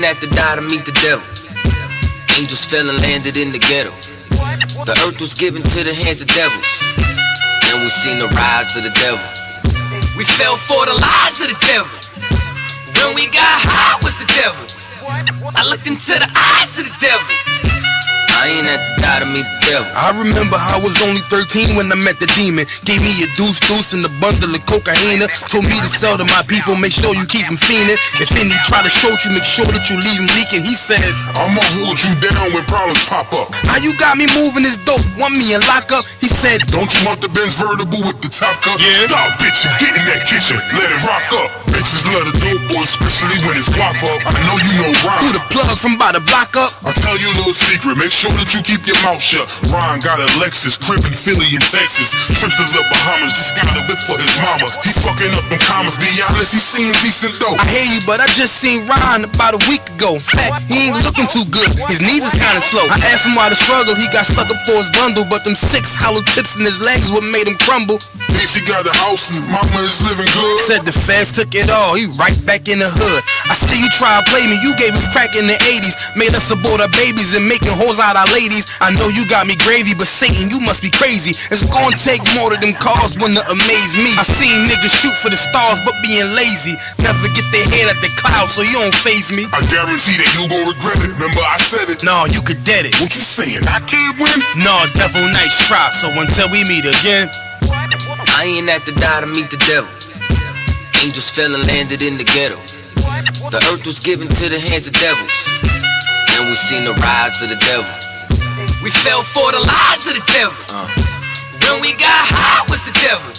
ain't have to die to meet the devil. Angels fell and landed in the ghetto. The earth was given to the hands of devils. Then we seen the rise of the devil. We fell for the lies of the devil. When we got high was the devil. I looked into the eyes of the devil. I ain't had to die to meet the devil. I remember I was only 13 when I met the demon. Gave me a deuce and a bundle of cocaine. Told me to sell to my people, make sure you keep him fiending. If any try to shoot you, make sure that you leave him leaking. He said, I'ma hold you down when problems pop up. How you got me moving this dope? Want me in lockup? He said, don't you want the Benz vertible with the top cup? Yeah. Stop bitching, get in that kitchen, let it rock up. Bitches love the dope boy, especially when it's guap up. I know you know Ron. Who the plug from by the block up? I'll tell you a little secret, make sure that you keep your mouth shut. Ron got a Lexus, crib in Philly and Texas. Trips to the Bahamas, just got a whip for his mama. He fucking up them commas, be honest, he seeing decent dope. I hear you, but I just seen Ron about a week ago. In fact, he ain't looking too good, his knees is kinda slow. I asked him why the struggle, he got stuck up for his bundle. But them 6 hollow tips in his legs what made him crumble. At least he got a house and mama is living good. Said the feds took it all, he right back in the hood. I see you try to play me, you gave us crack in the 80s. Made us abort our babies and making hoes out our ladies. I know you got me gravy, but Satan, you must be crazy. It's gonna take more than them cars wanna amaze me. I seen niggas shoot for the stars, but being lazy. Never get their head at the clouds, so you don't faze me. I guarantee that you gon' regret it, remember I said it. Nah, you could dead it. What you saying, I can't win? Nah, devil, nice try, so until we meet again. I ain't have to die to meet the devil. Angels fell and landed in the ghetto. The earth was given to the hands of devils. Then we seen the rise of the devil. We fell for the lies of the devil. When we got high was the devil.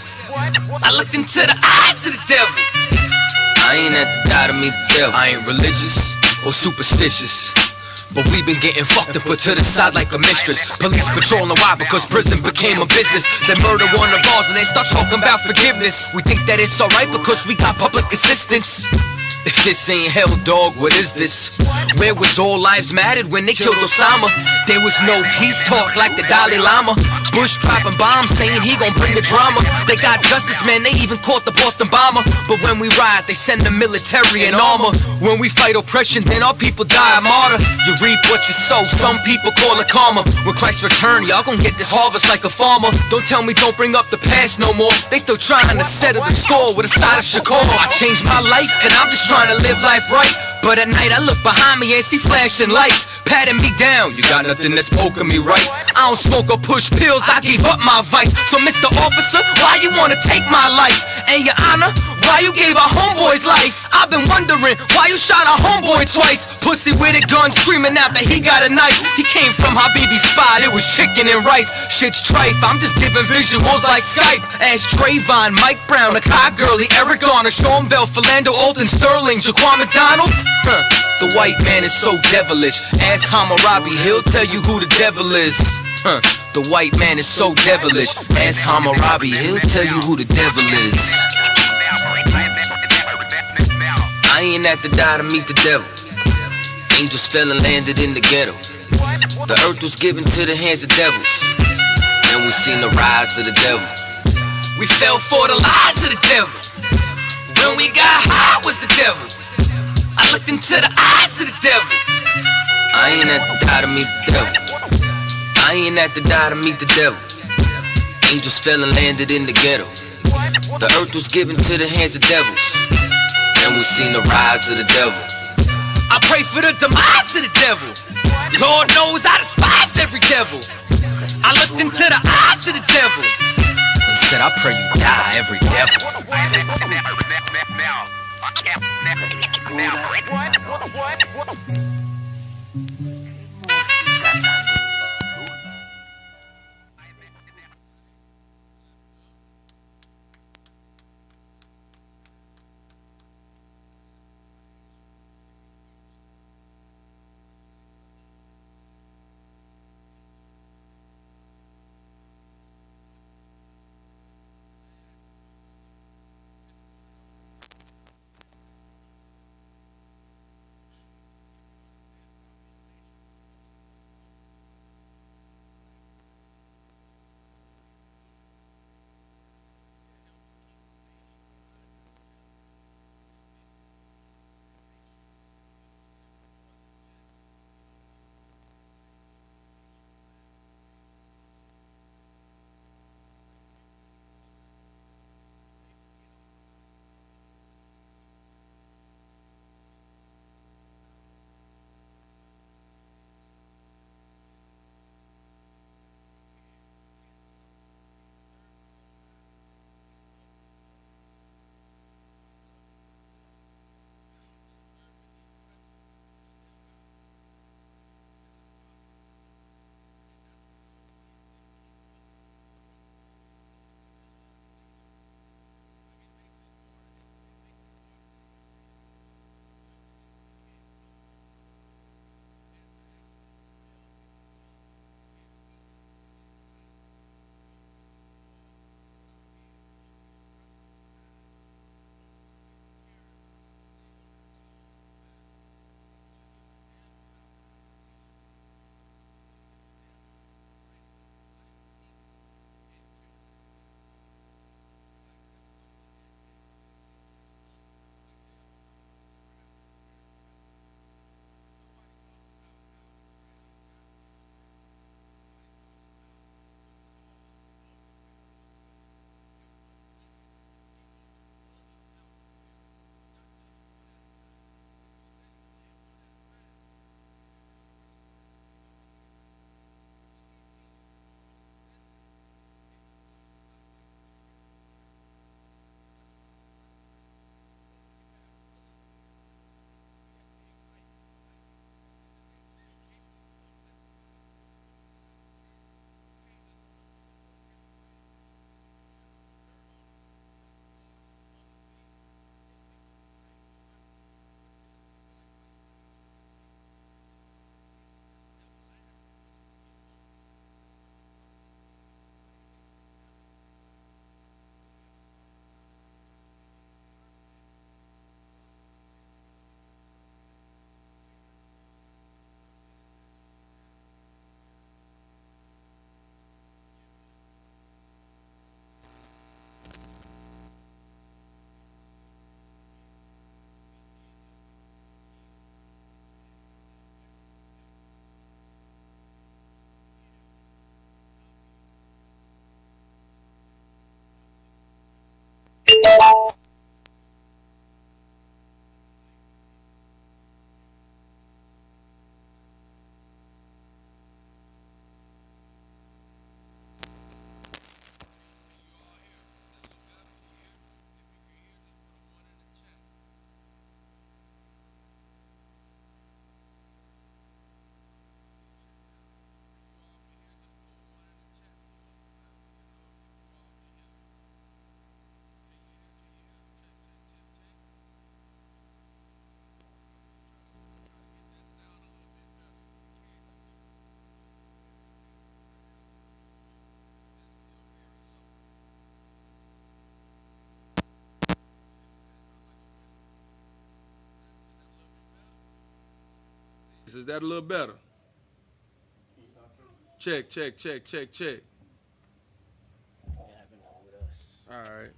I looked into the eyes of the devil. I ain't had to die to meet the devil. I ain't religious or superstitious, but we been getting fucked and put to the side like a mistress. Police patrolling why? Because prison became a business. They murder one of ours and they start talking about forgiveness. We think that it's alright because we got public assistance. If this ain't hell, dog, what is this? Where was all lives mattered when they killed Osama? There was no peace talk like the Dalai Lama. Bush dropping bombs saying he gon' bring the drama. They got justice, man, they even caught the Boston bomber. But when we riot, they send the military and armor. When we fight oppression, then our people die a martyr. You reap what you sow, some people call it karma. When Christ return, y'all gon' get this harvest like a farmer. Don't tell me don't bring up the past no more. They still trying to settle the score with a side of Shakur. I changed my life and I'm just trying to live life right. But at night I look behind me and see flashing lights patting me down. You got nothing that's poking me right. I don't smoke or push pills, I gave up my vice. So Mr. Officer, why you wanna take my life? And your honor, why you gave our homeboy's life? I've been wondering why you shot our homeboy twice. Pussy with a gun screaming out that he got a knife. He came from Habibi's spot, it was chicken and rice. Shit's trife, I'm just giving visuals like Skype. Ask Trayvon, Mike Brown, Akai Gurley, Eric Garner, Sean Bell, Philando, Alden Sterling, Jaquan McDonald. The white man is so devilish. Ask Hammurabi, he'll tell you who the devil is. The white man is so devilish. Ask Hammurabi, he'll tell you who the devil is. I ain't have to die to meet the devil. Angels fell and landed in the ghetto. The earth was given to the hands of devils. Then we seen the rise of the devil. We fell for the lies of the devil. When we got high was the devil. I looked into the eyes of the devil. I ain't had to die to meet the devil. I ain't had to die to meet the devil. Angels fell and landed in the ghetto. The earth was given to the hands of devils. Then we seen the rise of the devil. I pray for the demise of the devil. Lord knows I despise every devil. I looked into the eyes of the devil and said, I pray you die, every devil. Is that a little better? Check, check, check, check, check. What happened with us? All right.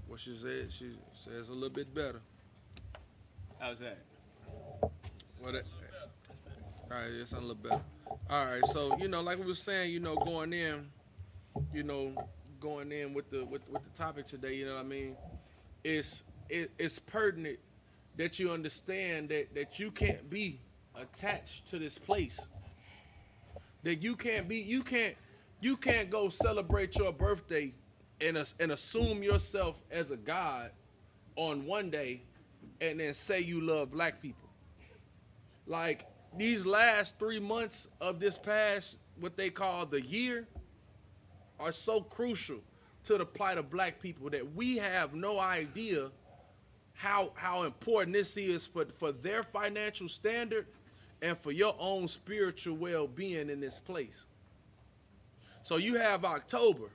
What she says a little bit better. How's that? What? All right, it's a little better. All right, so like we were saying, going in, with the topic today. You know what I mean? It's pertinent that you understand that you can't be attached to this place. That you can't go celebrate your birthday and assume yourself as a god on one day and then say you love black people. Like these last 3 months of this past, what they call the year, are so crucial to the plight of black people that we have no idea how important this is for their financial standard and for your own spiritual well-being in this place. So you have October,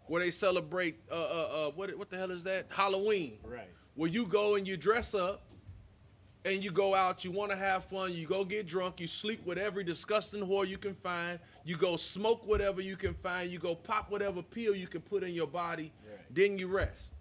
where they celebrate what the hell is that? Halloween. Right. Where you go and you dress up and you go out, you want to have fun, you go get drunk, you sleep with every disgusting whore you can find, you go smoke whatever you can find, you go pop whatever pill you can put in your body, right. Then you rest.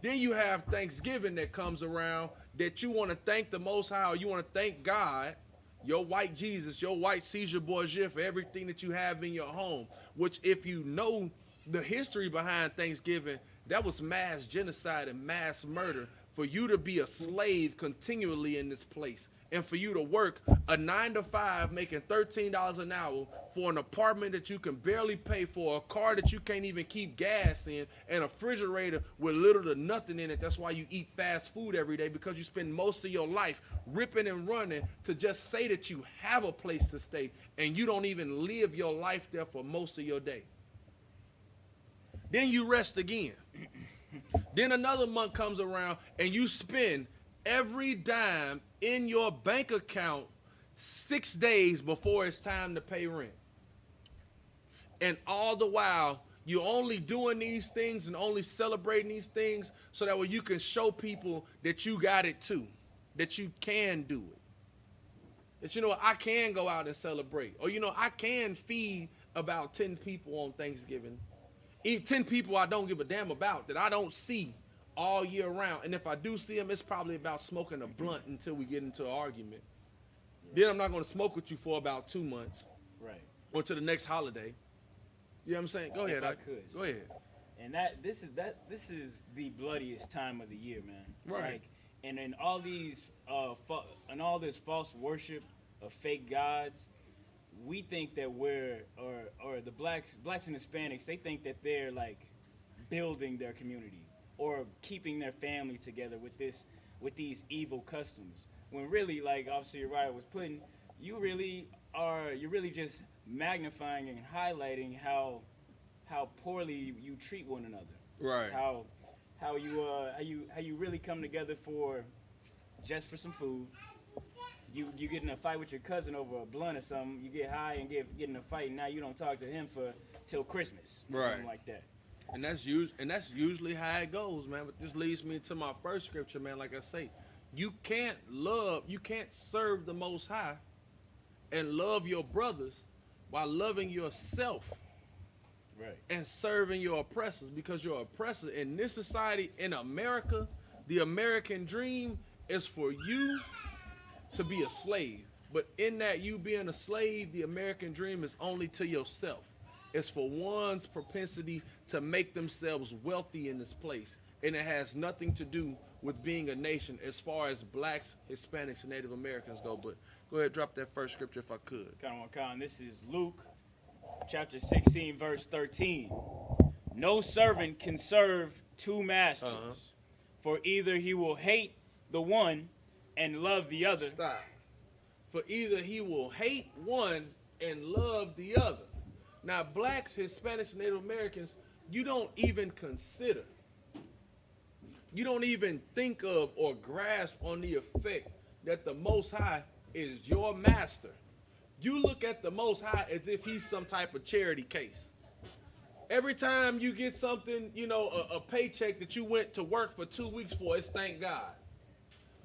Then you have Thanksgiving that comes around that you want to thank the Most High, you want to thank God, your white Jesus, your white Caesar Borgia for everything that you have in your home, which if you know the history behind Thanksgiving, that was mass genocide and mass murder for you to be a slave continually in this place and for you to work a 9 to 5 making $13 an hour for an apartment that you can barely pay for, a car that you can't even keep gas in, and a refrigerator with little to nothing in it. That's why you eat fast food every day, because you spend most of your life ripping and running to just say that you have a place to stay and you don't even live your life there for most of your day. Then you rest again. Then another month comes around and you spend every dime in your bank account 6 days before it's time to pay rent. And all the while, you're only doing these things and only celebrating these things so that way you can show people that you got it too, that you can do it. That I can go out and celebrate. Or I can feed about 10 people on Thanksgiving. 10 people I don't give a damn about, that I don't see all year round. And if I do see them, it's probably about smoking a blunt until we get into an argument. Right. Then I'm not going to smoke with you for about 2 months. Right. Or to the next holiday. You know what I'm saying? Go ahead. I could. Go ahead. And this is the bloodiest time of the year, man. Right. Like, and in all these and all this false worship of fake gods, we think that or the blacks and Hispanics, they think that they're like building their community or keeping their family together with these evil customs. When really, like Officer Uriah was putting, you're really just magnifying and highlighting how poorly you treat one another. Right. How you really come together for some food. You get in a fight with your cousin over a blunt or something. You get high and get in a fight, and now you don't talk to him till Christmas, or right? Something like that. And that's usually how it goes, man. But this leads me to my first scripture, man. Like I say, you can't serve the Most High and love your brothers while loving yourself, right? And serving your oppressors, because your oppressor in this society, in America, the American dream is for you to be a slave. But in that you being a slave, the American dream is only to yourself. It's for one's propensity to make themselves wealthy in this place. And it has nothing to do with being a nation as far as blacks, Hispanics, and Native Americans go. But go ahead, drop that first scripture if I could. This is Luke chapter 16, verse 13. No servant can serve two masters, for either he will hate the one and love the other. Stop. For either he will hate one and love the other. Now, blacks, Hispanics, and Native Americans, you don't even consider. You don't even think of or grasp on the effect that the Most High is your master. You look at the Most High as if he's some type of charity case. Every time you get something, a paycheck that you went to work for 2 weeks for, it's thank God.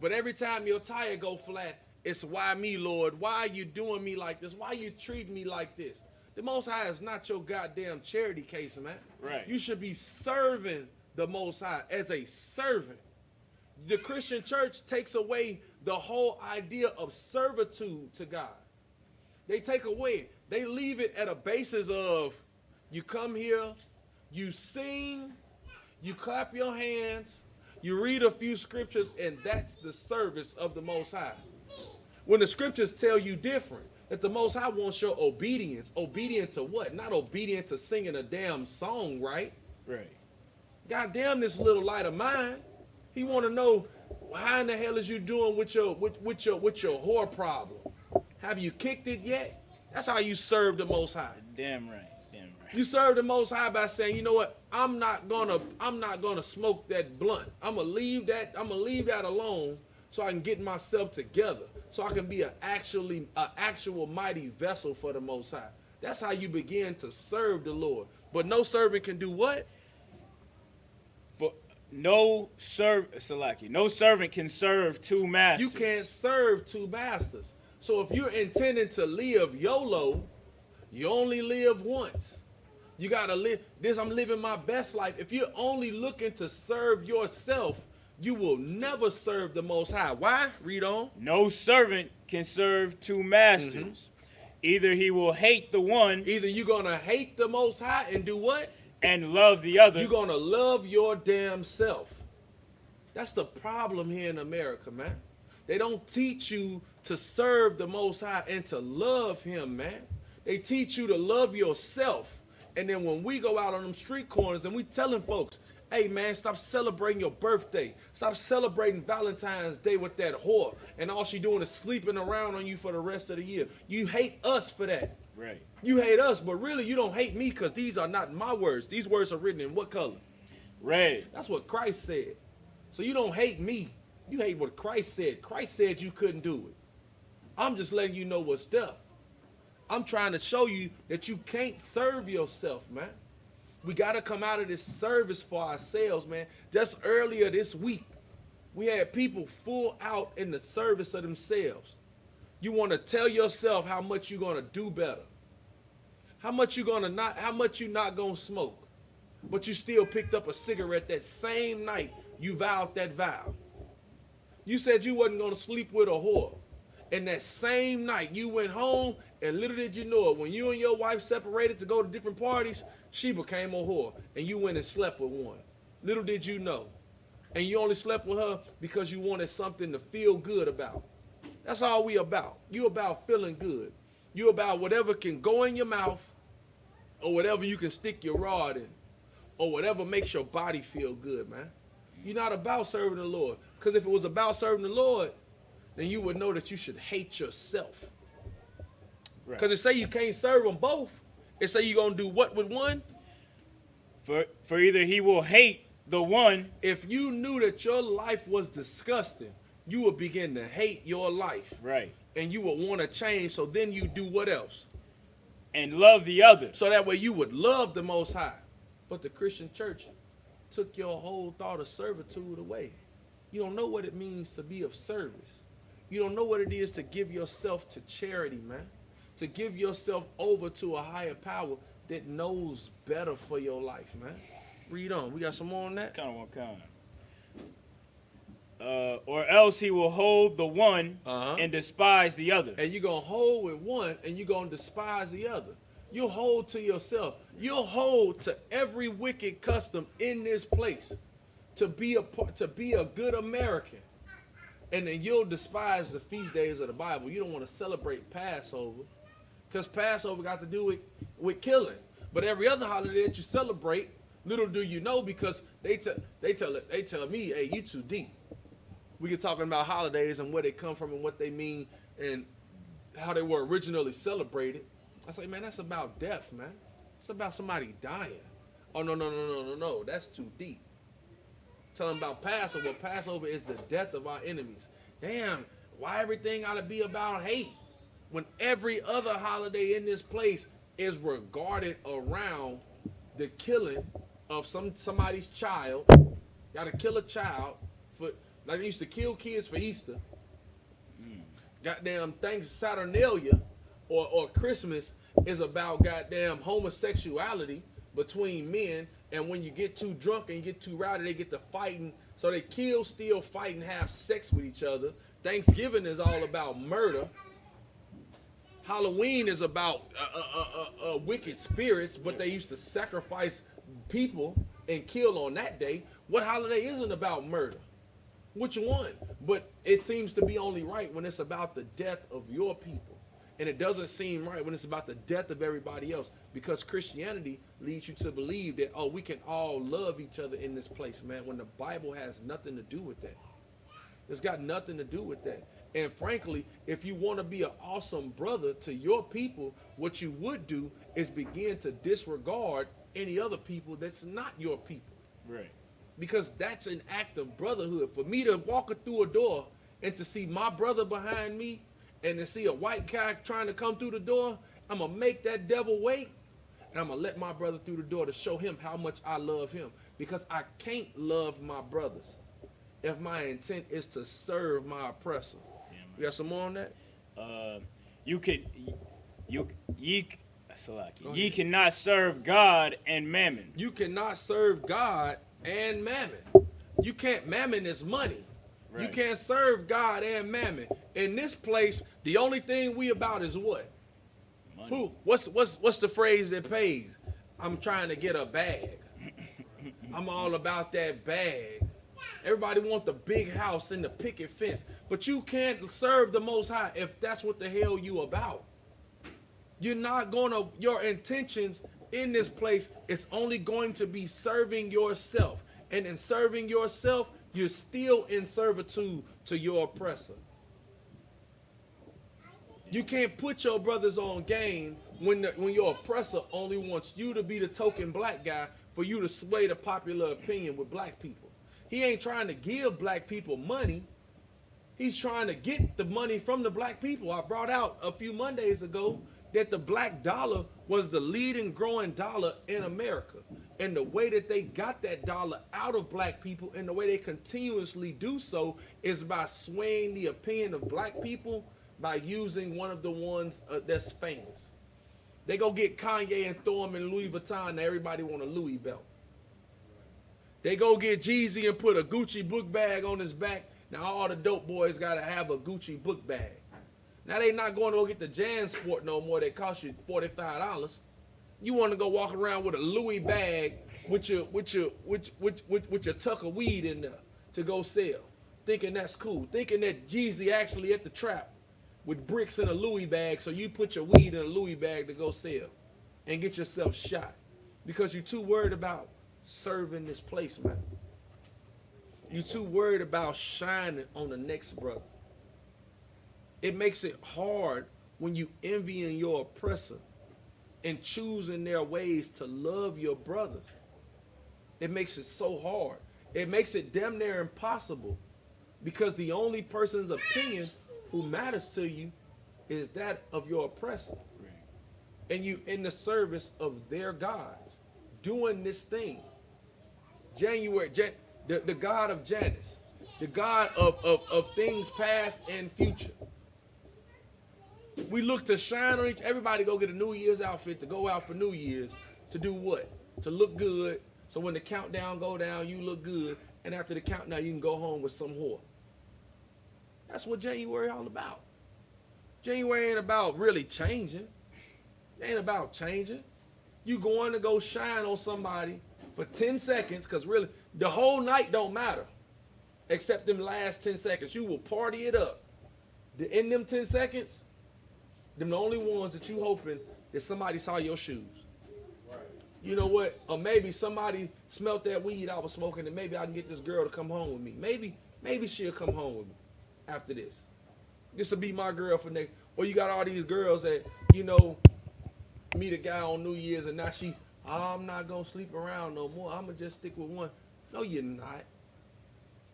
But every time your tire go flat, It's why me, Lord? Why are you doing me like this? Why are you treating me like this? The Most High is not your goddamn charity case, man. Right. You should be serving the Most High as a servant. The Christian church takes away the whole idea of servitude to God. They take away, they leave it at a basis of you come here, you sing, you clap your hands, you read a few scriptures, and that's the service of the Most High. When the scriptures tell you different, that the Most High wants your obedience. Obedient to what? Not obedient to singing a damn song, right? Right. God damn this little light of mine. He want to know how in the hell is you doing with your whore problem? Have you kicked it yet? That's how you serve the Most High. Damn right. Damn right. You serve the Most High by saying, you know what? I'm not gonna smoke that blunt. I'm gonna leave that alone so I can get myself together, so I can be an actual mighty vessel for the Most High. That's how you begin to serve the Lord. But no servant can do what? No servant can serve two masters. You can't serve two masters. So if you're intending to live YOLO, you only live once. You gotta live this. I'm living my best life. If you're only looking to serve yourself, you will never serve the Most High. Why? Read on. No servant can serve two masters. Mm-hmm. Either he will hate the one. Either you're gonna hate the Most High and do what? And love the other. You're gonna love your damn self. That's the problem here in America, man. They don't teach you to serve the Most High and to love Him, man. They teach you to love yourself. And then when we go out on them street corners and we telling folks, hey man, stop celebrating your birthday. Stop celebrating Valentine's Day with that whore. And all she doing is sleeping around on you for the rest of the year. You hate us for that. Right. You hate us, but really you don't hate me because these are not my words. These words are written in what color? Red. That's what Christ said. So you don't hate me. You hate what Christ said. Christ said you couldn't do it. I'm just letting you know what's up. I'm trying to show you that you can't serve yourself, man. We got to come out of this service for ourselves, man. Just earlier this week, we had people full out in the service of themselves. You want to tell yourself how much you're going to do better. How much you're not going to smoke. But you still picked up a cigarette that same night you vowed that vow. You said you wasn't going to sleep with a whore. And that same night you went home, and little did you know it, when you and your wife separated to go to different parties, she became a whore, and you went and slept with one. Little did you know. And you only slept with her because you wanted something to feel good about. That's all we about. You about feeling good. You about whatever can go in your mouth, or whatever you can stick your rod in, or whatever makes your body feel good, man. You're not about serving the Lord. Because if it was about serving the Lord, then you would know that you should hate yourself. Because it say you can't serve them both. It say you're going to do what with one? For either he will hate the one. If you knew that your life was disgusting, you would begin to hate your life. Right. And you would want to change, so then you do what else? And love the other. So that way you would love the Most High. But the Christian church took your whole thought of servitude away. You don't know what it means to be of service. You don't know what it is to give yourself to charity, man. To give yourself over to a higher power that knows better for your life, man. Read on. We got some more on that? Kind of one kind. Or else he will hold the one and despise the other. And you're going to hold with one and you're going to despise the other. You'll hold to yourself. You'll hold to every wicked custom in this place to be a good American. And then you'll despise the feast days of the Bible. You don't want to celebrate Passover because Passover got to do with killing. But every other holiday that you celebrate, little do you know, because they tell me, hey, you too deep. We get talking about holidays and where they come from and what they mean and how they were originally celebrated. I say, man, that's about death, man. It's about somebody dying. Oh, no. That's too deep. Tell them about Passover. Passover is the death of our enemies. Damn, why everything ought to be about hate when every other holiday in this place is regarded around the killing of somebody's child. Got to kill a child for, like they used to kill kids for Easter. Goddamn Saturnalia or Christmas is about goddamn homosexuality between men. And when you get too drunk and you get too rowdy, they get to fighting. So they kill, steal, fight, and have sex with each other. Thanksgiving is all about murder. Halloween is about wicked spirits, but they used to sacrifice people and kill on that day. What holiday isn't about murder? Which one? But it seems to be only right when it's about the death of your people. And it doesn't seem right when it's about the death of everybody else, because Christianity leads you to believe that, oh, we can all love each other in this place, man, when the Bible has nothing to do with that. It's got nothing to do with that. And frankly, if you want to be an awesome brother to your people, what you would do is begin to disregard any other people that's not your people. Right. Because that's an act of brotherhood. For me to walk through a door and to see my brother behind me and to see a white guy trying to come through the door, I'm going to make that devil wait, and I'm going to let my brother through the door to show him how much I love him. Because I can't love my brothers if my intent is to serve my oppressor. Yeah, You got some more on that? Ye cannot serve God and mammon. You cannot serve God and mammon. You can't. Mammon is money. Right. You can't serve God and mammon. In this place, the only thing we about is what? Money. Who? What's the phrase that pays? I'm trying to get a bag. I'm all about that bag. Everybody want the big house and the picket fence, but you can't serve the Most High if that's what the hell you about. You're not gonna. Your intentions in this place is only going to be serving yourself, and in serving yourself, you're still in servitude to your oppressor. You can't put your brothers on game when your oppressor only wants you to be the token black guy for you to sway the popular opinion with black people. He ain't trying to give black people money. He's trying to get the money from the black people. I brought out a few Mondays ago that the black dollar was the leading growing dollar in America. And the way that they got that dollar out of black people and the way they continuously do so is by swaying the opinion of black people by using one of the ones that's famous. They go get Kanye and throw him in Louis Vuitton and everybody want a Louis belt. They go get Jeezy and put a Gucci book bag on his back. Now all the dope boys got to have a Gucci book bag. Now they not going to go get the Jan Sport no more. They cost you $45. You want to go walk around with a Louis bag with your tuck of weed in there to go sell, thinking that's cool, thinking that Jeezy actually at the trap with bricks in a Louis bag, so you put your weed in a Louis bag to go sell and get yourself shot because you're too worried about serving this place, man. You're too worried about shining on the next brother. It makes it hard when you envying your oppressor and choosing their ways to love your brother. It makes it so hard. It makes it damn near impossible because the only person's opinion who matters to you is that of your oppressor. And you in the service of their gods, doing this thing. The God of Janus, the God of things past and future. We look to shine on everybody go get a New Year's outfit to go out for New Year's to do what? To look good. So when the countdown go down, you look good. And after the countdown, you can go home with some whore. That's what January all about. January ain't about really changing. It ain't about changing. You going to go shine on somebody for 10 seconds, because really, the whole night don't matter. Except them last 10 seconds. You will party it up. In them 10 seconds, them the only ones that you hoping that somebody saw your shoes. Right. You know what? Or maybe somebody smelt that weed I was smoking and maybe I can get this girl to come home with me. Maybe she'll come home with me after this. This will be my girl for next. Or you got all these girls that, meet a guy on New Year's and now I'm not going to sleep around no more. I'm going to just stick with one. No, you're not.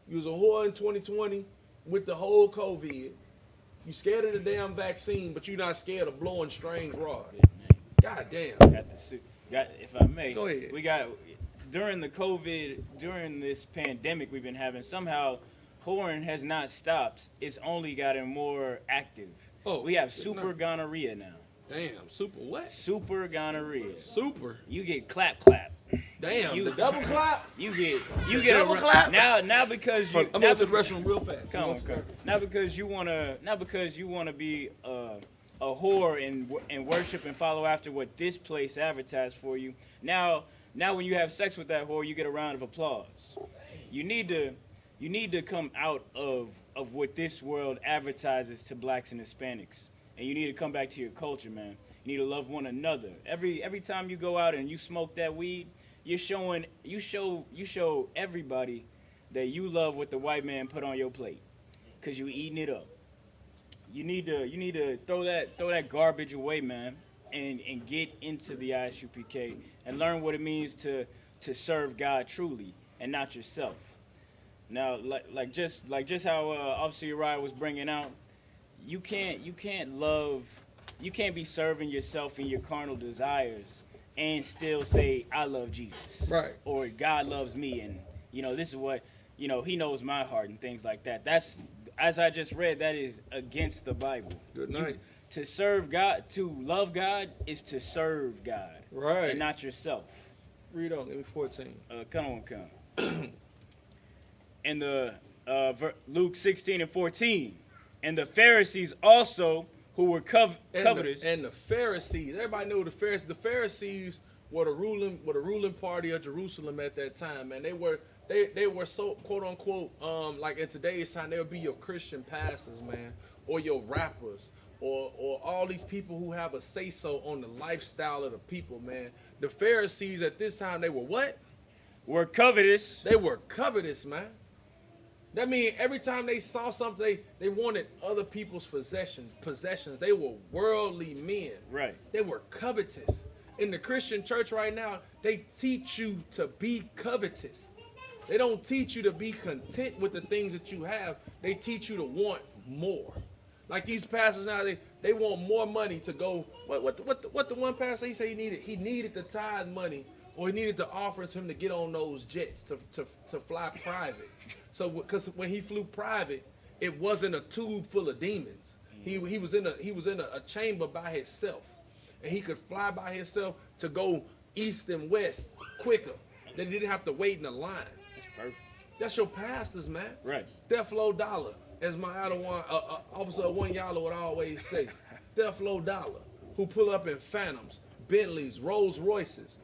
You was a whore in 2020 with the whole COVID. You scared of the damn vaccine, but you're not scared of blowing strange rod. God damn. If I may, go ahead. We got during this pandemic we've been having, somehow whoring has not stopped. It's only gotten more active. Oh, We have good super night. gonorrhea now. Damn, super what? Super gonorrhea. Super. You get clap clap. Damn, You- the double clap. You get double a clap? now because you I'm now going to the be- restroom real fast. come. Not because you wanna be a whore and worship and follow after what this place advertised for you. Now when you have sex with that whore, you get a round of applause. You need to come out of what this world advertises to blacks and Hispanics, and you need to come back to your culture, man. You need to love one another. Every time you go out and you smoke that weed, you show everybody that you love what the white man put on your plate, cause you eating it up. You need to throw that garbage away, man, and get into the Isupk and learn what it means to serve God truly and not yourself. Now, like just how Officer Uriah was bringing out, you can't be serving yourself and your carnal desires and still say I love Jesus, Right. or God loves me, and this is what He knows my heart and things like that. That's, as I just read, that is against the Bible. Good night. To serve God, to love God, is to serve God, Right. and not yourself. Read on. Give me 14. Come. And the Luke 16:14, and the Pharisees also, who were covetous. And the Pharisees. Everybody know the Pharisees. The Pharisees were the ruling party of Jerusalem at that time, man. They were so, quote unquote, like in today's time, they would be your Christian pastors, man, or your rappers, or all these people who have a say so on the lifestyle of the people, man. The Pharisees at this time, they were what? Were covetous. They were covetous, man. That means every time they saw something, they wanted other people's possessions. They were worldly men. Right. They were covetous. In the Christian church right now, they teach you to be covetous. They don't teach you to be content with the things that you have. They teach you to want more. Like these pastors now, they want more money to go. What the one pastor, he said he needed the tithe money, or he needed the offering to him to get on those jets to fly private. So because when he flew private, it wasn't a tube full of demons. He was in a chamber by himself, and he could fly by himself to go east and west quicker. They didn't have to wait in a line. That's perfect. That's your pastors, man. Right. Death Low Dollar, as my officer of One Yalla would always say. Death Low Dollar, who pull up in Phantoms, Bentleys, Rolls Royces.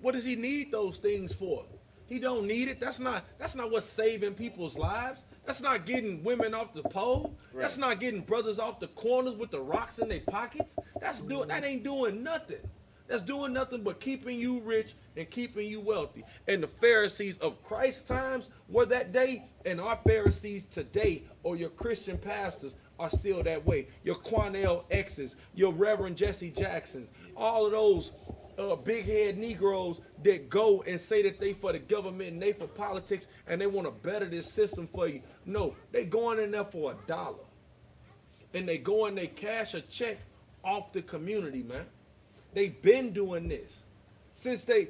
What does he need those things for? He don't need it. That's not what's saving people's lives. That's not getting women off the pole. Right. That's not getting brothers off the corners with the rocks in their pockets. That ain't doing nothing. That's doing nothing but keeping you rich and keeping you wealthy. And the Pharisees of Christ's times were that day, and our Pharisees today, or your Christian pastors, are still that way. Your Quanell X's, your Reverend Jesse Jacksons, all of those big head Negroes that go and say that they for the government and they for politics and they want to better this system for you. No, they going in there for $1. And they go and they cash a check off the community, man. They've been doing this. Since they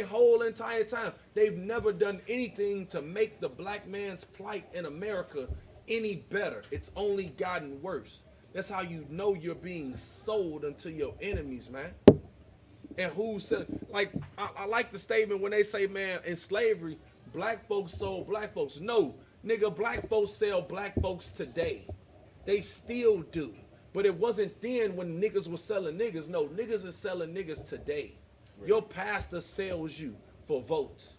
whole entire time. They've never done anything to make the black man's plight in America any better. It's only gotten worse. That's how you know you're being sold unto your enemies, man. And who said, like, I like the statement when they say, man, in slavery, black folks sold black folks. No, nigga, black folks sell black folks today. They still do. But it wasn't then when niggas were selling niggas. No, niggas are selling niggas today. Right. Your pastor sells you for votes.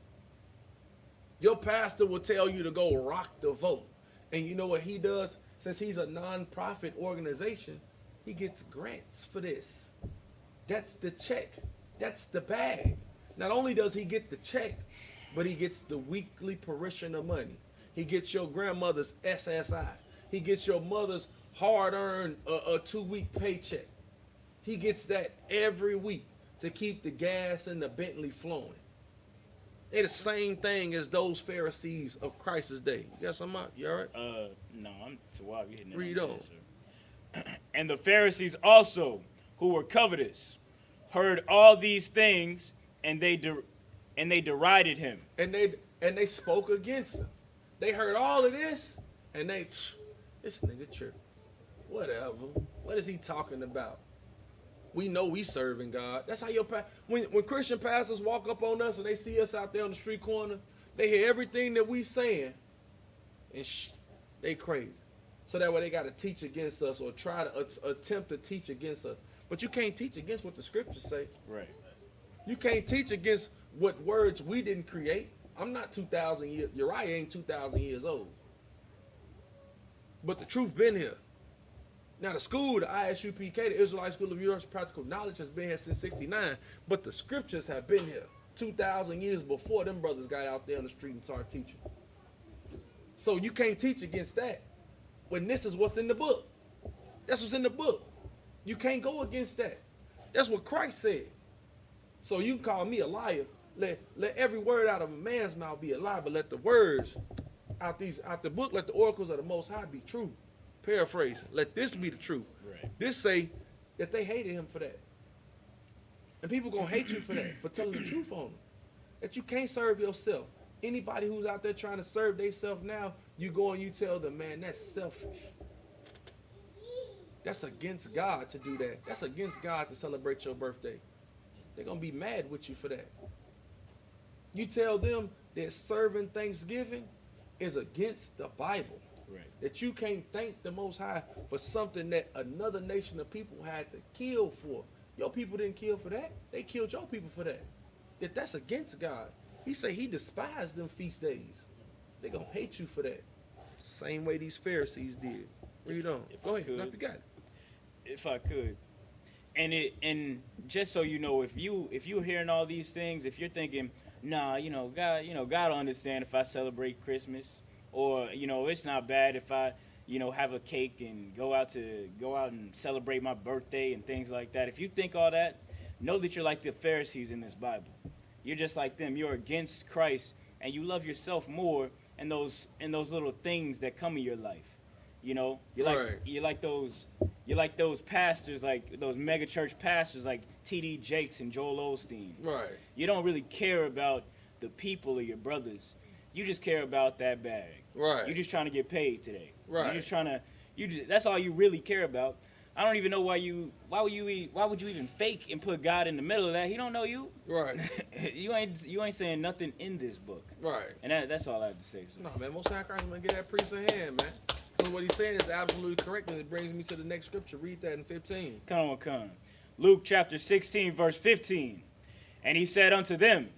Your pastor will tell you to go rock the vote. And you know what he does? Since he's a non-profit organization, he gets grants for this. That's the check. That's the bag. Not only does he get the check, but he gets the weekly parishioner money. He gets your grandmother's SSI. He gets your mother's hard-earned a 2-week paycheck. He gets that every week to keep the gas in the Bentley flowing. They're the same thing as those Pharisees of Christ's day. You got something out? You all right? No, I'm too wild. You hitting it. Read on. And the Pharisees also, who were covetous, heard all these things, and they derided him. And they spoke against him. They heard all of this, and this nigga tripping. Whatever. What is he talking about? We know we serving God. That's how when Christian pastors walk up on us and they see us out there on the street corner, they hear everything that we saying, and they crazy. So that way they got to teach against us or try to attempt to teach against us. But you can't teach against what the scriptures say. Right. You can't teach against what words we didn't create. I'm not 2,000 years. Uriah ain't 2,000 years old. But the truth been here. Now the school, the Isupk, the Israelite School of Universal Practical Knowledge, has been here since '69. But the scriptures have been here 2,000 years before them brothers got out there on the street and started teaching. So you can't teach against that when this is what's in the book. That's what's in the book. You can't go against that. That's what Christ said. So you can call me a liar. Let every word out of a man's mouth be a lie, but let the words out the book, let the oracles of the Most High be true. Paraphrase. Let this be the truth. Right. This say that they hated him for that. And people gonna hate you for that, for telling the truth on them. That you can't serve yourself. Anybody who's out there trying to serve themselves now, you go and you tell them, man, that's selfish. That's against God to do that. That's against God to celebrate your birthday. They're going to be mad with you for that. You tell them that serving Thanksgiving is against the Bible. Right. That you can't thank the Most High for something that another nation of people had to kill for. Your people didn't kill for that. They killed your people for that. That's against God. He said he despised them feast days. They're going to hate you for that. Same way these Pharisees did. Read on. Go ahead. I forgot. If I could. And just so you know, if you're hearing all these things, if you're thinking, nah, God will understand if I celebrate Christmas, or it's not bad if I have a cake and go out and celebrate my birthday and things like that. If you think all that, know that you're like the Pharisees in this Bible. You're just like them. You're against Christ, and you love yourself more and those little things that come in your life. You're like those pastors, like those mega church pastors like T.D. Jakes and Joel Osteen. Right. You don't really care about the people or your brothers. You just care about that bag. Right. You're just trying to get paid today. Right. You're just trying to. That's all you really care about. I don't even know why would you even fake and put God in the middle of that? He don't know you. Right. you ain't saying nothing in this book. Right. And that's all I have to say. So. No, man. Most High Christ gonna get that priest a hand, man. Because what he's saying is absolutely correct, and it brings me to the next scripture. Read that in 15. Come. Luke chapter 16, verse 15. And he said unto them,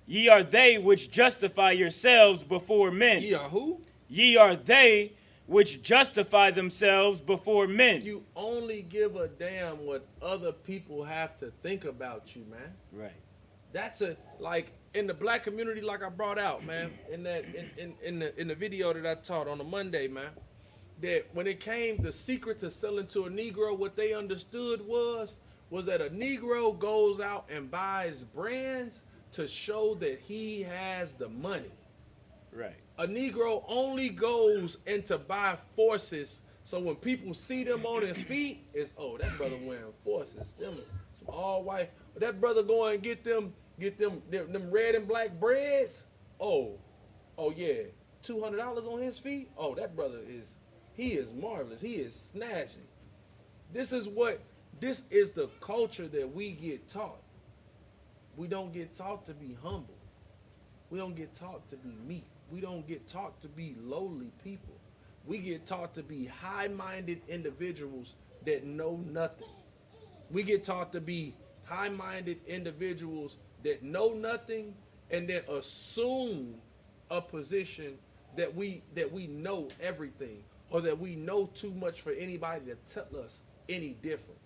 Ye are they which justify yourselves before men. Ye are who? Ye are they which justify themselves before men. You only give a damn what other people have to think about you, man. Right. That's like in the black community, like I brought out, man, in the video that I taught on a Monday, man. That when it came, the secret to selling to a Negro, what they understood was that a Negro goes out and buys brands to show that he has the money. Right. A Negro only goes in to buy forces, so when people see them on his feet, it's, oh, that brother wearing forces. Them some all white. But that brother going and get them red and black breads. Oh yeah, $200 on his feet. Oh, that brother is marvelous. He is snazzy. This is the culture that we get taught. We don't get taught to be humble. We don't get taught to be meek. We don't get taught to be lowly people. We get taught to be high-minded individuals that know nothing. We get taught to be high-minded individuals that know nothing and that assume a position that we know everything, or that we know too much for anybody to tell us any different.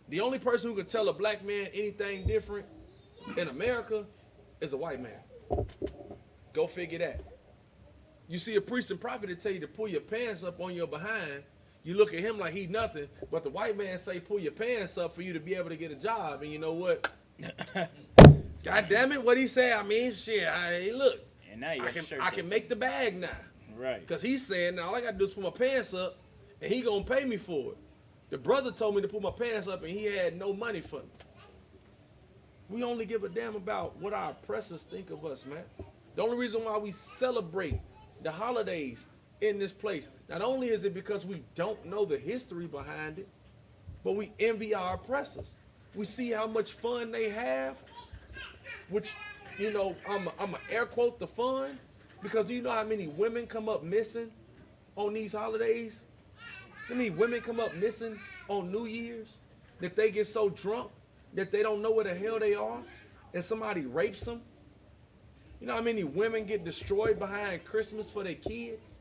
The only person who can tell a black man anything different in America is a white man. Go figure that. You see a priest and prophet that tell you to pull your pants up on your behind. You look at him like he nothing, but the white man say pull your pants up for you to be able to get a job. And you know what? God damn it, what he say? I mean, shit. Look, and now I can make the bag now. Right. Because he's saying, now all I got to do is put my pants up, and he going to pay me for it. The brother told me to put my pants up, and he had no money for me. We only give a damn about what our oppressors think of us, man. The only reason why we celebrate the holidays in this place. Not only is it because we don't know the history behind it, but we envy our oppressors. We see how much fun they have, which, I'm a air quote the fun, because do you know how many women come up missing on these holidays? How many women come up missing on New Year's that they get so drunk that they don't know where the hell they are, and somebody rapes them? You know how many women get destroyed behind Christmas for their kids?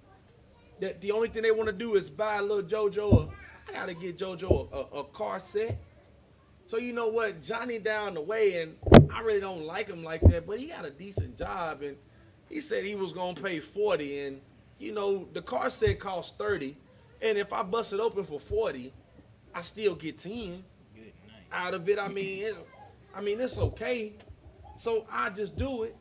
That the only thing they want to do is buy a little JoJo. I gotta get JoJo a car set. So you know what, Johnny down the way, and I really don't like him like that, but he got a decent job, and he said he was gonna pay 40, and the car set costs 30, and if I bust it open for 40, I still get 10 out of it. I mean, it's okay. So I just do it.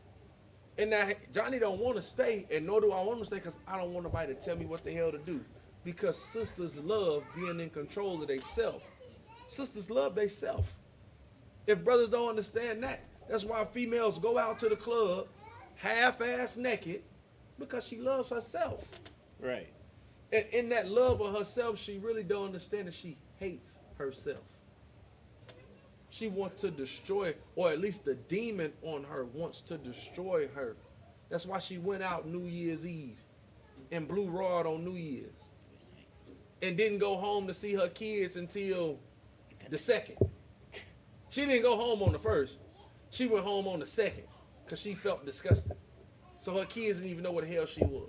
And now Johnny don't want to stay, and nor do I want to stay, because I don't want nobody to tell me what the hell to do. Because sisters love being in control of themselves. Sisters love themselves. If brothers don't understand that, that's why females go out to the club half-ass naked, because she loves herself. Right. And in that love of herself, she really don't understand that she hates herself. She wants to destroy, or at least the demon on her wants to destroy her. That's why she went out New Year's Eve and blew rod on New Year's and didn't go home to see her kids until the second. She didn't go home on the first. She went home on the second because she felt disgusted. So her kids didn't even know what the hell she was.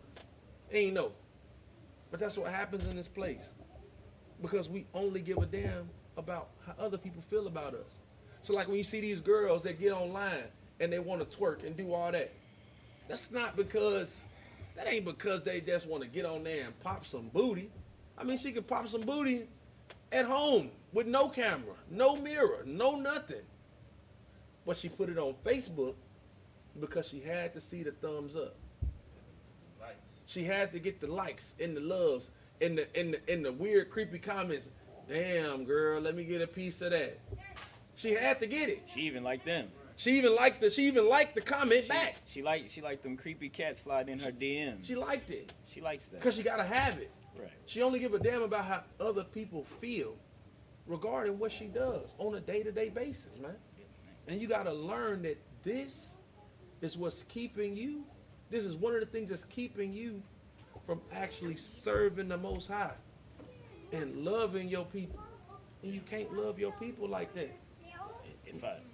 They ain't know. But that's what happens in this place, because we only give a damn about how other people feel about us. So like when you see these girls that get online and they want to twerk and do all that, that ain't because they just want to get on there and pop some booty. I mean, she can pop some booty at home with no camera, no mirror, no nothing. But she put it on Facebook because she had to see the thumbs up. She had to get the likes and the loves and the weird creepy comments. Damn, girl, let me get a piece of that. She had to get it. She even liked them. She even liked the comment back. She liked them creepy cats sliding in her DMs. She liked it. She likes that. Because she gotta have it. Right. She only give a damn about how other people feel regarding what she does on a day-to-day basis, man. And you gotta learn that this is what's keeping you. This is one of the things that's keeping you from actually serving the Most High and loving your people. And you can't love your people like that.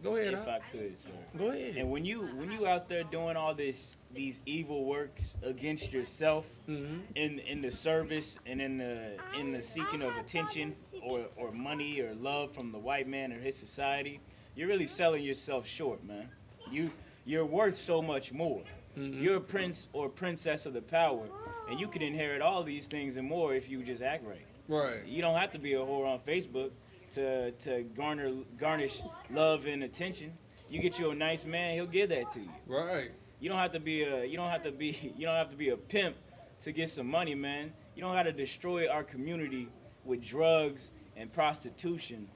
Go ahead. If I could, sir. Go ahead. And when you out there doing all these evil works against yourself, in the service and in the seeking of attention or money or love from the white man or his society, you're really selling yourself short, man. You're worth so much more. You're a prince or princess of the power, and you can inherit all these things and more if you just act right. Right. You don't have to be a whore on Facebook to garnish love and attention. You get you a nice man, he'll give that to you. Right. You don't have to be a pimp to get some money, man. You don't have to destroy our community with drugs and prostitution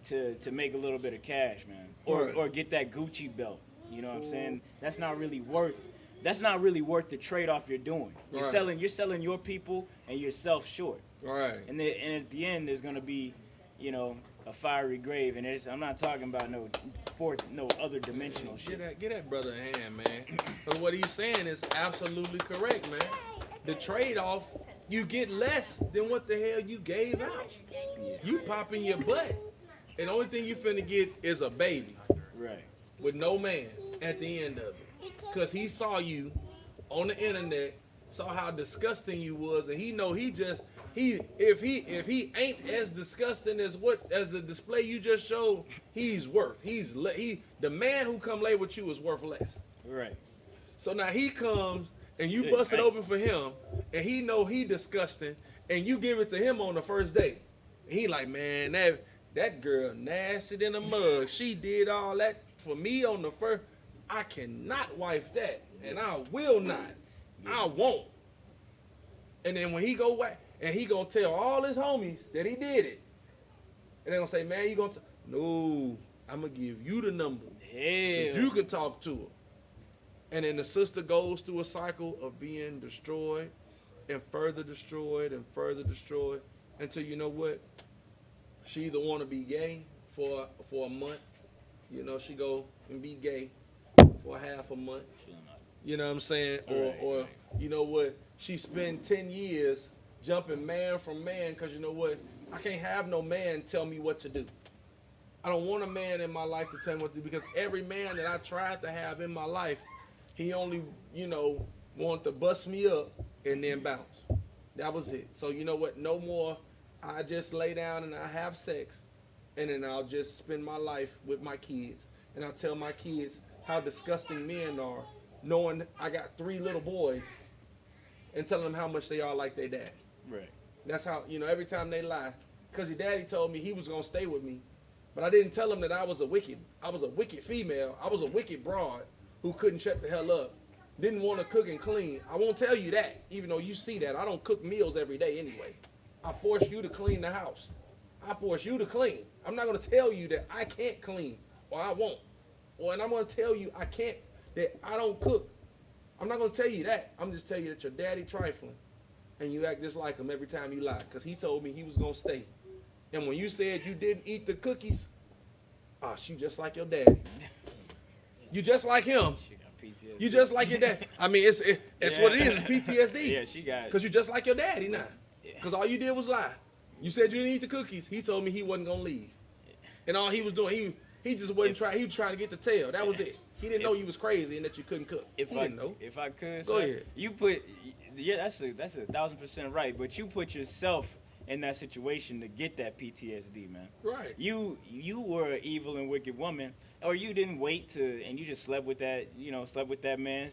to make a little bit of cash, man. Or get that Gucci belt. You know what I'm saying? That's not really worth the trade-off you're doing. You're selling your people and yourself short. Right. And at the end there's gonna be, a fiery grave, and I'm not talking about no other dimensional shit. Get that brother a hand, man. But what he's saying is absolutely correct, man. The trade-off, you get less than what the hell you gave out. You popping your butt, and the only thing you finna get is a baby. Right. With no man at the end of it. Because he saw you on the internet, saw how disgusting you was, and he know if he ain't as disgusting as the display you just showed, the man who come lay with you is worth less. Right. So now he comes and you bust it open for him, and he know he disgusting, and you give it to him on the first date. And he like, man, that girl nasty than a mug. She did all that for me on the first. I cannot wife that, and I will not. I won't. And then when he go back, and he gonna tell all his homies that he did it, and they gonna say, man, you gonna no, I'm gonna give you the number. Hell. You can talk to her. And then the sister goes through a cycle of being destroyed and further destroyed and further destroyed until you know what? She either want to be gay for a month, you know, she go and be gay for half a month. You know what I'm saying? Or you know what? She spend 10 years jumping man from man because you know what? I can't have no man tell me what to do. I don't want a man in my life to tell me what to do because every man that I tried to have in my life, he only, you know, wanted to bust me up and then bounce. That was it. So you know what? No more. I just lay down and I have sex, and then I'll just spend my life with my kids, and I'll tell my kids how disgusting men are, knowing I got 3 little boys, and telling them how much they are like their dad. Right. That's how, you know, every time they lie, because your daddy told me he was gonna stay with me, but I didn't tell him that I was a wicked female, I was a wicked broad who couldn't shut the hell up, didn't want to cook and clean. I won't tell you that, even though you see that. I don't cook meals every day anyway. I force you to clean the house. I force you to clean. I'm not gonna tell you that I can't clean or I won't, and I'm gonna tell you that I don't cook. I'm not gonna tell you that. I'm just telling you that your daddy trifling, and you act just like him every time you lie, because he told me he was gonna stay. And when you said you didn't eat the cookies, she just like your daddy. You just like him. She got PTSD. You just like your dad. I mean, it's what it is. It's PTSD. Yeah, she got it. Because you just like your daddy now. Yeah. Because all you did was lie. You said you didn't eat the cookies. He told me he wasn't gonna leave, and all he was doing, he just wasn't trying. He was trying to get the tail. That was it. He didn't know you was crazy and that you couldn't cook. He didn't know. If I could, Go ahead. You put, yeah, that's 1,000% right. But you put yourself in that situation to get that PTSD, man. Right. You were an evil and wicked woman, or you didn't wait and you just slept with that man,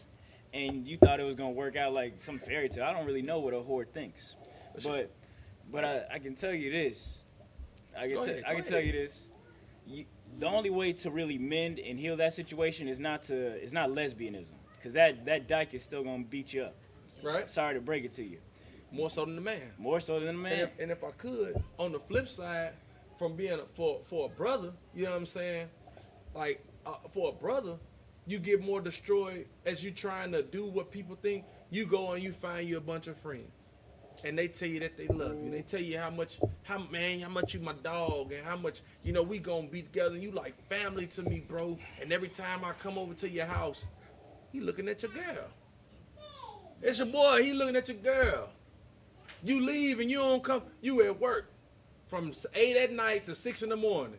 and you thought it was gonna work out like some fairy tale. I don't really know what a whore thinks, but I can tell you this. I can tell you this. The only way to really mend and heal that situation is not lesbianism, because that dyke is still gonna beat you up. Right. Sorry to break it to you. More so than the man. More so than the man. And if I could, on the flip side, from being for a brother, you know what I'm saying? Like for a brother, you get more destroyed as you trying to do what people think. You go and you find you a bunch of friends, and they tell you that they love you. They tell you how much you my dog, and how much we gonna be together. You like family to me, bro. And every time I come over to your house, he looking at your girl. It's your boy. He looking at your girl. You leave and you don't come. You at work from 8 at night to 6 in the morning.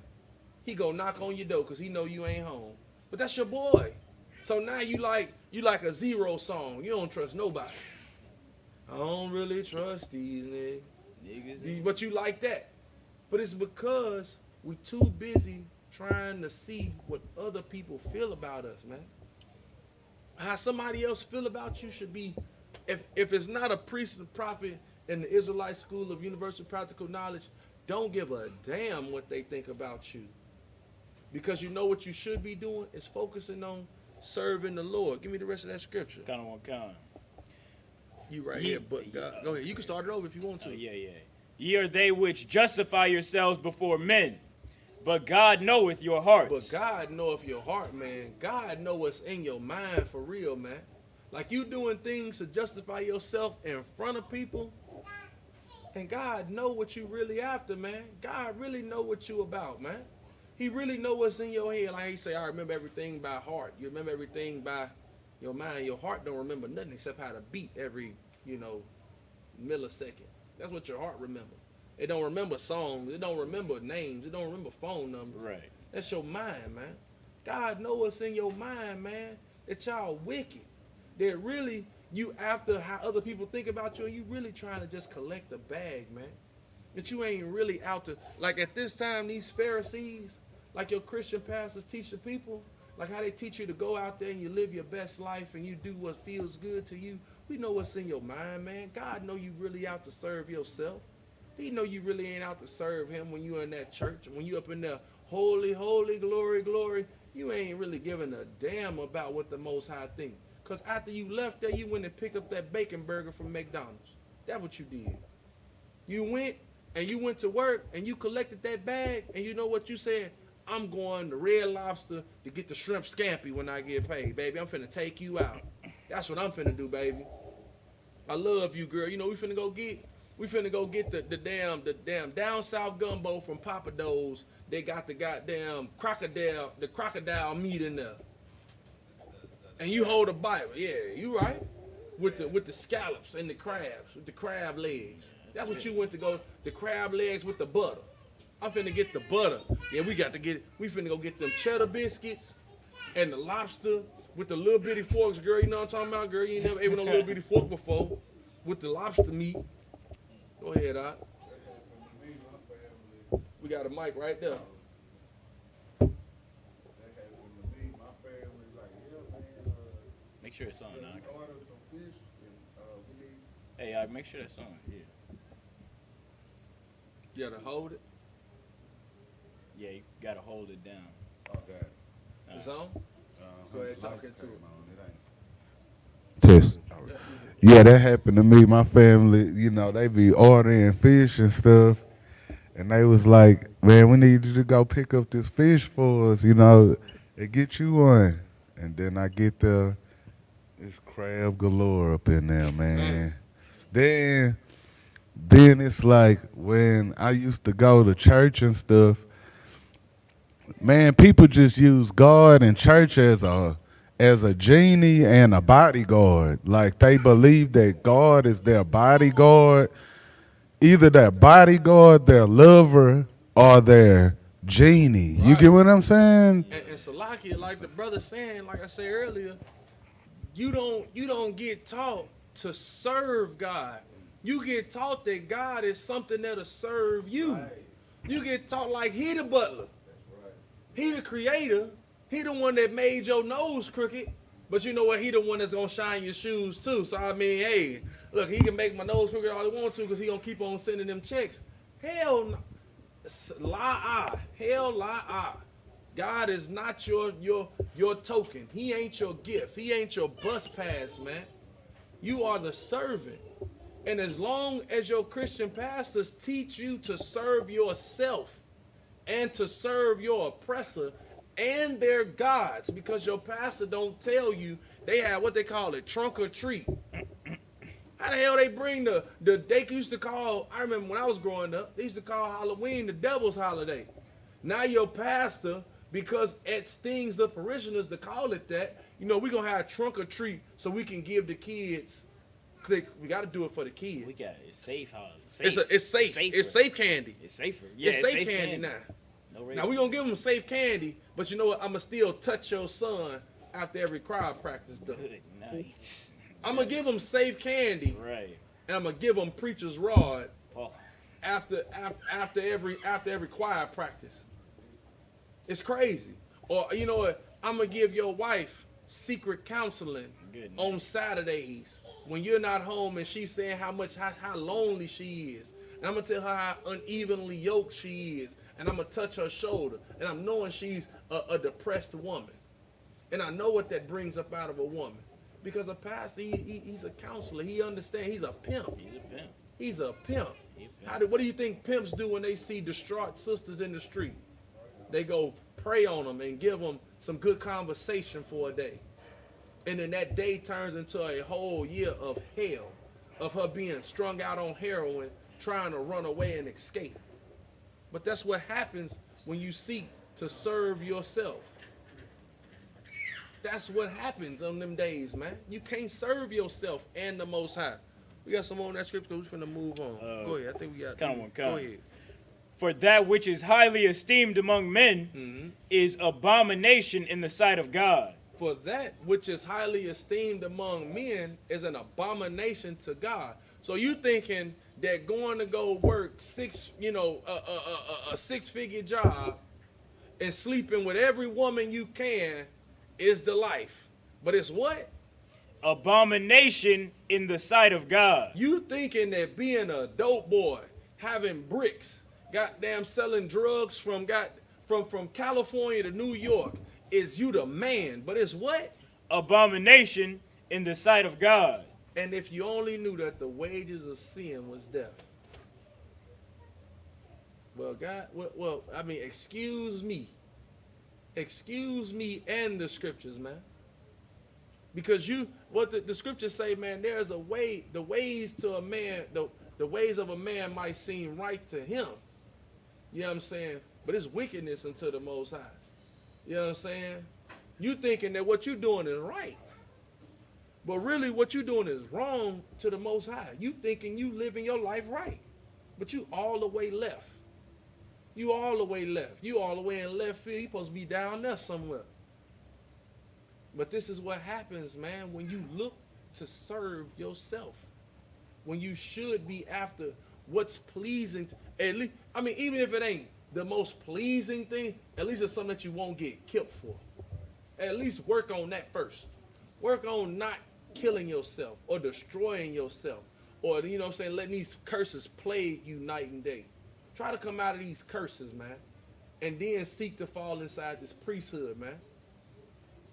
He go knock on your door because he know you ain't home. But that's your boy. So now you like a zero song. You don't trust nobody. I don't really trust these niggas. But you like that. But it's because we too busy trying to see what other people feel about us, man. How somebody else feel about you should be, if it's not a priest and prophet in the Israelite School of Universal Practical Knowledge, don't give a damn what they think about you. Because you know what you should be doing is focusing on serving the Lord. Give me the rest of that scripture. Kind of one kind. You right here, but God, go ahead. You can start it over if you want to. Yeah. Ye are they which justify yourselves before men, but God knoweth your hearts. But God knoweth your heart, man. God know what's in your mind for real, man. Like you doing things to justify yourself in front of people, and God know what you really after, man. God really know what you about, man. He really know what's in your head. Like he say, I remember everything by heart. You remember everything by your mind. Your heart don't remember nothing except how to beat every, millisecond. That's what your heart remember. It don't remember songs. It don't remember names. It don't remember phone numbers. Right. That's your mind, man. God know what's in your mind, man. That y'all wicked. That really you after how other people think about you, and you really trying to just collect the bag, man. That you ain't really out to, like at this time, these Pharisees, like your Christian pastors teach the people, like how they teach you to go out there and you live your best life and you do what feels good to you. We know what's in your mind, man. God know you really out to serve yourself. He know you really ain't out to serve him when you in that church. When you up in there, holy, holy, glory, glory, you ain't really giving a damn about what the Most High think. Because after you left there, you went and picked up that bacon burger from McDonald's. That's what you did. You went and you went to work and you collected that bag, and you know what you said? I'm going to Red Lobster to get the shrimp scampi when I get paid, baby. I'm finna take you out. That's what I'm finna do, baby. I love you, girl. You know we finna go get the damn down south gumbo from Papa Do's. They got the goddamn crocodile meat in there. And you hold a Bible. Yeah, you right. With the scallops and the crabs, with the crab legs. That's what you went to go, the crab legs with the butter. I'm finna get the butter. Yeah, we finna go get them cheddar biscuits and the lobster with the little bitty forks, girl. You know what I'm talking about, girl? You ain't never ate with no little bitty fork before. With the lobster meat. Go ahead, Doc. We got a mic right there. Make sure it's on, Knock. Hey, make sure it's on. Yeah. You gotta hold it. Yeah, you gotta hold it down. Okay. It's on? Go ahead, talk into it. Test. Yeah, that happened to me. My family, you know, they be ordering fish and stuff. And they was like, man, we need you to go pick up this fish for us, you know, and get you one. And then I get there, it's crab galore up in there, man. Then it's like when I used to go to church and stuff, man, people just use God and church as a genie and a bodyguard. Like they believe that God is their bodyguard, either their bodyguard, their lover, or their genie. Right. You get what I'm saying? And Salakia, like the brother saying, like I said earlier, you don't get taught to serve God. You get taught that God is something that'll serve you. Right. You get taught like he the butler. Right. He the creator. He the one that made your nose crooked. But you know what? He the one that's gonna shine your shoes too. So I mean, hey, look, he can make my nose crooked all he wants to because he gonna keep on sending them checks. Hell no. Hell la. God is not your token. He ain't your gift. He ain't your bus pass, man. You are the servant. And as long as your Christian pastors teach you to serve yourself and to serve your oppressor and their gods, because your pastor don't tell you, they have what they call it, trunk or treat. How the hell they bring they used to call, I remember when I was growing up, they used to call Halloween the devil's holiday. Now your pastor, because it stings the parishioners to call it that, you know, we're going to have trunk or treat so we can give the kids. We got to do it for the kids. We got it. It's safe. It's safe. Safer. It's safe candy. It's safer. Yeah, it's safe candy now. No now we're going to give them safe candy, but you know what? I'm going to still touch your son after every choir practice done. Good night. I'm going to give them safe candy. Right. And I'm going to give them preacher's rod oh. after every choir practice. It's crazy. Or you know what? I'm going to give your wife secret counseling on Saturdays when you're not home and she's saying how lonely she is. And I'm going to tell her how unevenly yoked she is. And I'm going to touch her shoulder. And I'm knowing she's a depressed woman. And I know what that brings up out of a woman. Because a pastor, he's a counselor. He understands. He's a pimp. He's a pimp. What do you think pimps do when they see distraught sisters in the street? They go pray on them and give them some good conversation for a day. And then that day turns into a whole year of hell, of her being strung out on heroin, trying to run away and escape. But that's what happens when you seek to serve yourself. That's what happens on them days, man. You can't serve yourself and the Most High. We got some more on that scripture. We're finna move on. Go ahead. I think we got. Go ahead. For that which is highly esteemed among men is abomination in the sight of God. For that which is highly esteemed among men is an abomination to God. So you thinking that going to go work a six-figure job and sleeping with every woman you can is the life. But it's what? Abomination in the sight of God. You thinking that being a dope boy, having bricks, goddamn selling drugs from California to New York is you the man, but it's what? Abomination in the sight of God. And if you only knew that the wages of sin was death. Well, God, excuse me. Excuse me and the scriptures, man. Because what the scriptures say, man, there's a way, the ways to a man, the ways of a man might seem right to him. You know what I'm saying? But it's wickedness unto the Most High. You know what I'm saying? You thinking that what you doing is right. But really what you doing is wrong to the Most High. You thinking you living your life right. But you all the way left. You all the way left. You all the way in left field. You supposed to be down there somewhere. But this is what happens, man, when you look to serve yourself. When you should be after what's pleasing. At least, I mean, even if it ain't the most pleasing thing, at least it's something that you won't get killed for. At least work on that first. Work on not killing yourself or destroying yourself. Or, you know what I'm saying, letting these curses plague you night and day. Try to come out of these curses, man. And then seek to fall inside this priesthood, man.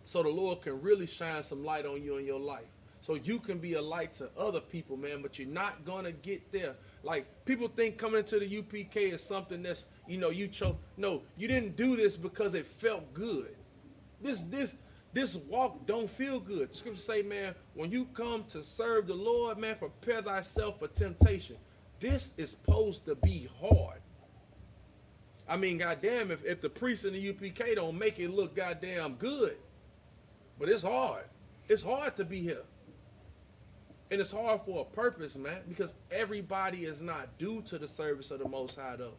So the Lord can really shine some light on you in your life. So you can be a light to other people, man. But you're not going to get there. Like, people think coming into the UPK is something that's, you know, you chose. No, you didn't do this because it felt good. This walk don't feel good. The scriptures say, man, when you come to serve the Lord, man, prepare thyself for temptation. This is supposed to be hard. I mean, goddamn, if the priests in the UPK don't make it look goddamn good. But it's hard. It's hard to be here. And it's hard for a purpose, man, because everybody is not due to the service of the Most High, though.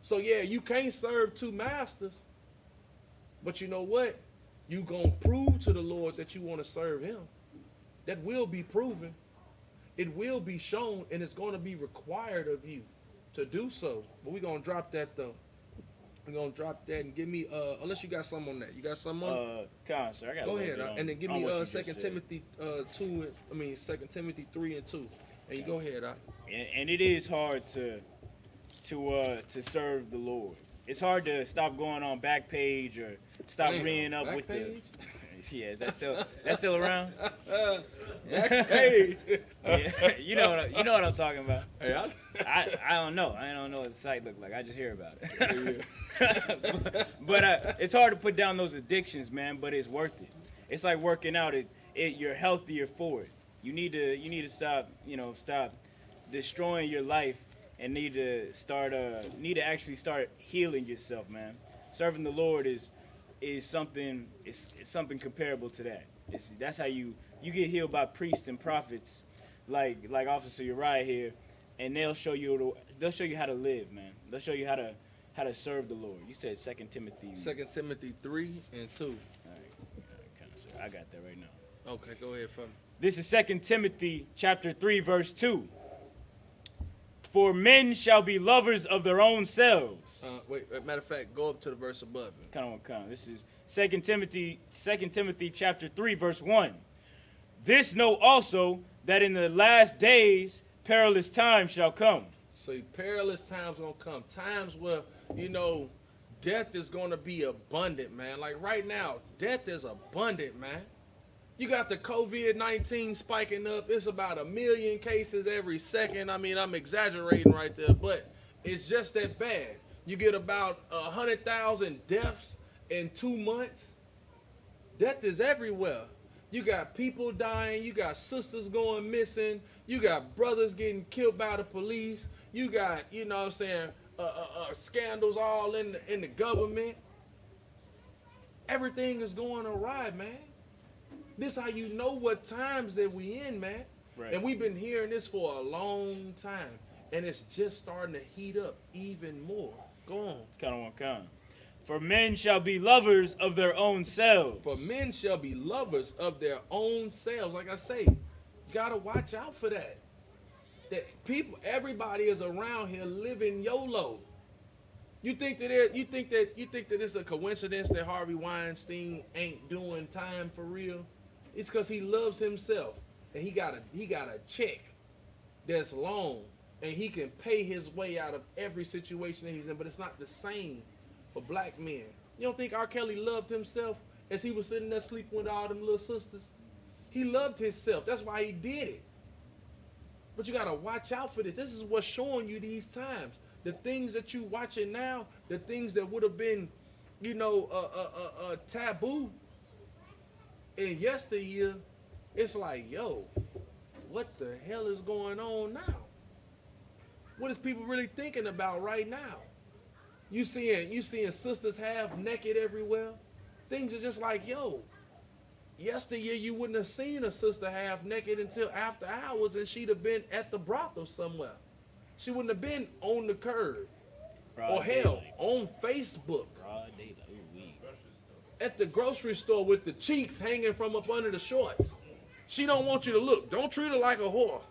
So, yeah, you can't serve two masters. But you know what? You gonna prove to the Lord that you want to serve him. That will be proven. It will be shown, and it's going to be required of you to do so. But we're going to drop that, though. We're going to drop that and give me, unless you got something on that. You got something on? Sir, I got go ahead, and then give me 2 Timothy 2, 2 Timothy 3 and 2. And you go ahead, and it is hard to serve the Lord. It's hard to stop going on Backpage or stop reading up with the. Yeah, is that still around? Backpage. Yeah, you know what I'm talking about. Hey, I don't know. I don't know what the site look like. I just hear about it. but it's hard to put down those addictions, man. But it's worth it. It's like working out. You're healthier for it. You need to stop destroying your life and need to actually start healing yourself, man. Serving the Lord is something comparable to that. That's how you get healed by priests and prophets, like Officer Uriah here, and they'll show you how to live, man. They'll show you how to serve the Lord. You said 2 Timothy. 2 Timothy 3 and 2. All right, I got that right now. Okay, go ahead, fella. This is 2 Timothy chapter 3, verse 2. For men shall be lovers of their own selves. Wait, matter of fact, go up to the verse above it. Come on. This is 2 Timothy chapter 3, verse 1. This know also that in the last days perilous times shall come. So perilous times gonna come. Times where, death is gonna be abundant, man. Like right now, death is abundant, man. You got the COVID-19 spiking up. It's about 1 million cases every second. I mean, I'm exaggerating right there, but it's just that bad. You get about 100,000 deaths in 2 months. Death is everywhere. You got people dying. You got sisters going missing. You got brothers getting killed by the police. You got, scandals all in the government. Everything is going awry, man. This how you know what times that we in, man. Right. And we've been hearing this for a long time. And it's just starting to heat up even more. Go on. Come on. For men shall be lovers of their own selves. For men shall be lovers of their own selves. Like I say, you gotta watch out for that. That everybody is around here living YOLO. You think that it's a coincidence that Harvey Weinstein ain't doing time for real? It's because he loves himself, and he got a check that's long, and he can pay his way out of every situation that he's in. But it's not the same for black men. You don't think R. Kelly loved himself as he was sitting there sleeping with all them little sisters? He loved himself. That's why he did it. But you gotta watch out for this. This is what's showing you these times. The things that you watching now, the things that would have been taboo in yesteryear, it's like, yo, what the hell is going on now? What is people really thinking about right now? You seeing sisters half naked everywhere. Things are just like, yo, yesteryear you wouldn't have seen a sister half naked until after hours, and she'd have been at the brothel somewhere. She wouldn't have been on the curb or Broad hell daylight. on Facebook Broad daylight. Ooh, wee. at the grocery store with the cheeks hanging from up under the shorts. She don't want you to look. Don't treat her like a whore.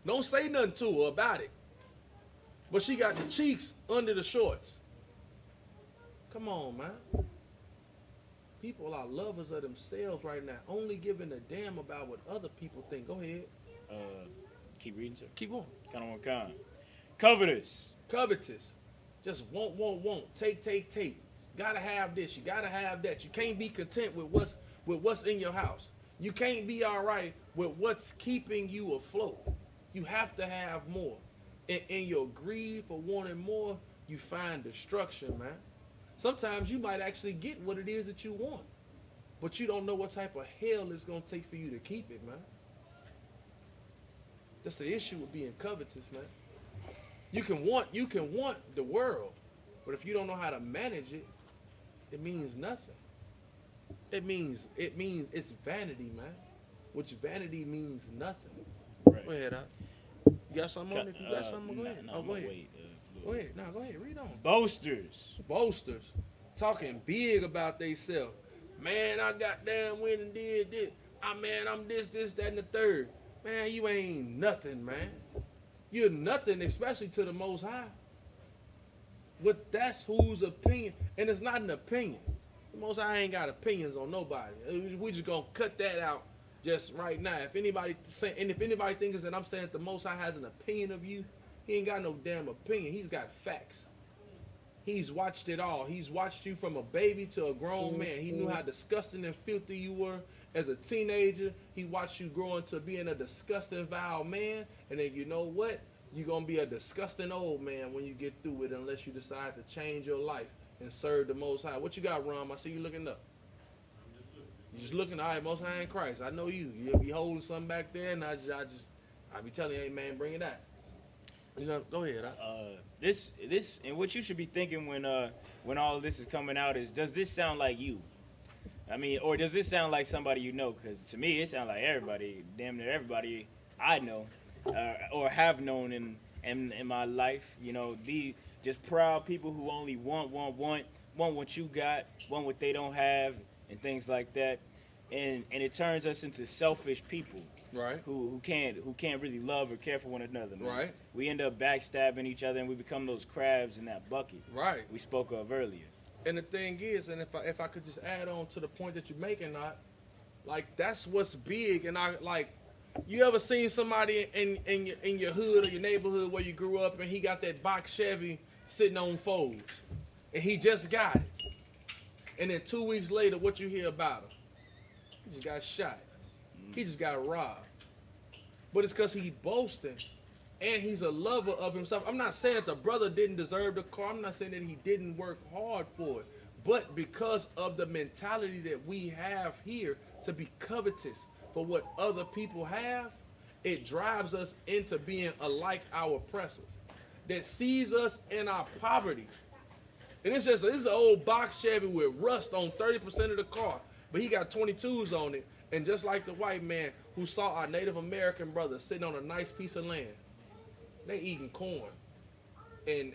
Don't say nothing to her about it. But she got the cheeks under the shorts. Come on, man. People are lovers of themselves right now, only giving a damn about what other people think. Go ahead. Uh, keep reading, sir. Keep going. Kind of one kind. Covetous. Covetous. Just want. Take. Gotta have this. You gotta have that. You can't be content with what's in your house. You can't be all right with what's keeping you afloat. You have to have more. In your greed for wanting more, you find destruction, man. Sometimes you might actually get what it is that you want, but you don't know what type of hell it's gonna take for you to keep it, man. That's the issue with being covetous, man. You can want the world, but if you don't know how to manage it, it means nothing. It means it's vanity, man. Which vanity means nothing. Right. Go ahead, Doc. You got something on it? If you got something, go ahead. No, Go ahead. wait, Go ahead. No, go ahead. Read on. Boasters. Boasters. Talking big about theyself. Man, I got damn went and did this. I'm this, that, and the third. Man, you ain't nothing, man. You're nothing, especially to the Most High. That's whose opinion. And it's not an opinion. The Most High ain't got opinions on nobody. We just gonna cut that out just right now. If anybody thinks that I'm saying that the Most High has an opinion of you, he ain't got no damn opinion. He's got facts. He's watched it all. He's watched you from a baby to a grown man. He knew how disgusting and filthy you were as a teenager. He watched you grow into being a disgusting, vile man. And then you know what? You're going to be a disgusting old man when you get through it unless you decide to change your life and serve the Most High. What you got, Rom? I see you looking up. You're just looking, all right, Most High in Christ. I know you. You'll be holding something back there, and I be telling you, hey, man, bring it out. You know, go ahead. This and what you should be thinking when all of this is coming out is, does this sound like you? I mean, or does this sound like somebody you know? Because to me, it sounds like everybody, damn near everybody I know or have known in my life. You know, the just proud people who only want what you got, want what they don't have, and things like that. And it turns us into selfish people. Right. Who can't really love or care for one another, man. Right. We end up backstabbing each other, and we become those crabs in that bucket. Right. We spoke of earlier. And the thing is, and if I could just add on to the point that you're making, like that's what's big. And you ever seen somebody in your hood or your neighborhood where you grew up, and he got that box Chevy sitting on folds, and he just got it, and then 2 weeks later, what you hear about him? He just got shot. He just got robbed. But it's because he's boasting and he's a lover of himself. I'm not saying that the brother didn't deserve the car. I'm not saying that he didn't work hard for it. But because of the mentality that we have here to be covetous for what other people have, it drives us into being alike our oppressors that sees us in our poverty. And this is an old box Chevy with rust on 30% of the car, but he got 22s on it. And just like the white man who saw our Native American brothers sitting on a nice piece of land, they eating corn and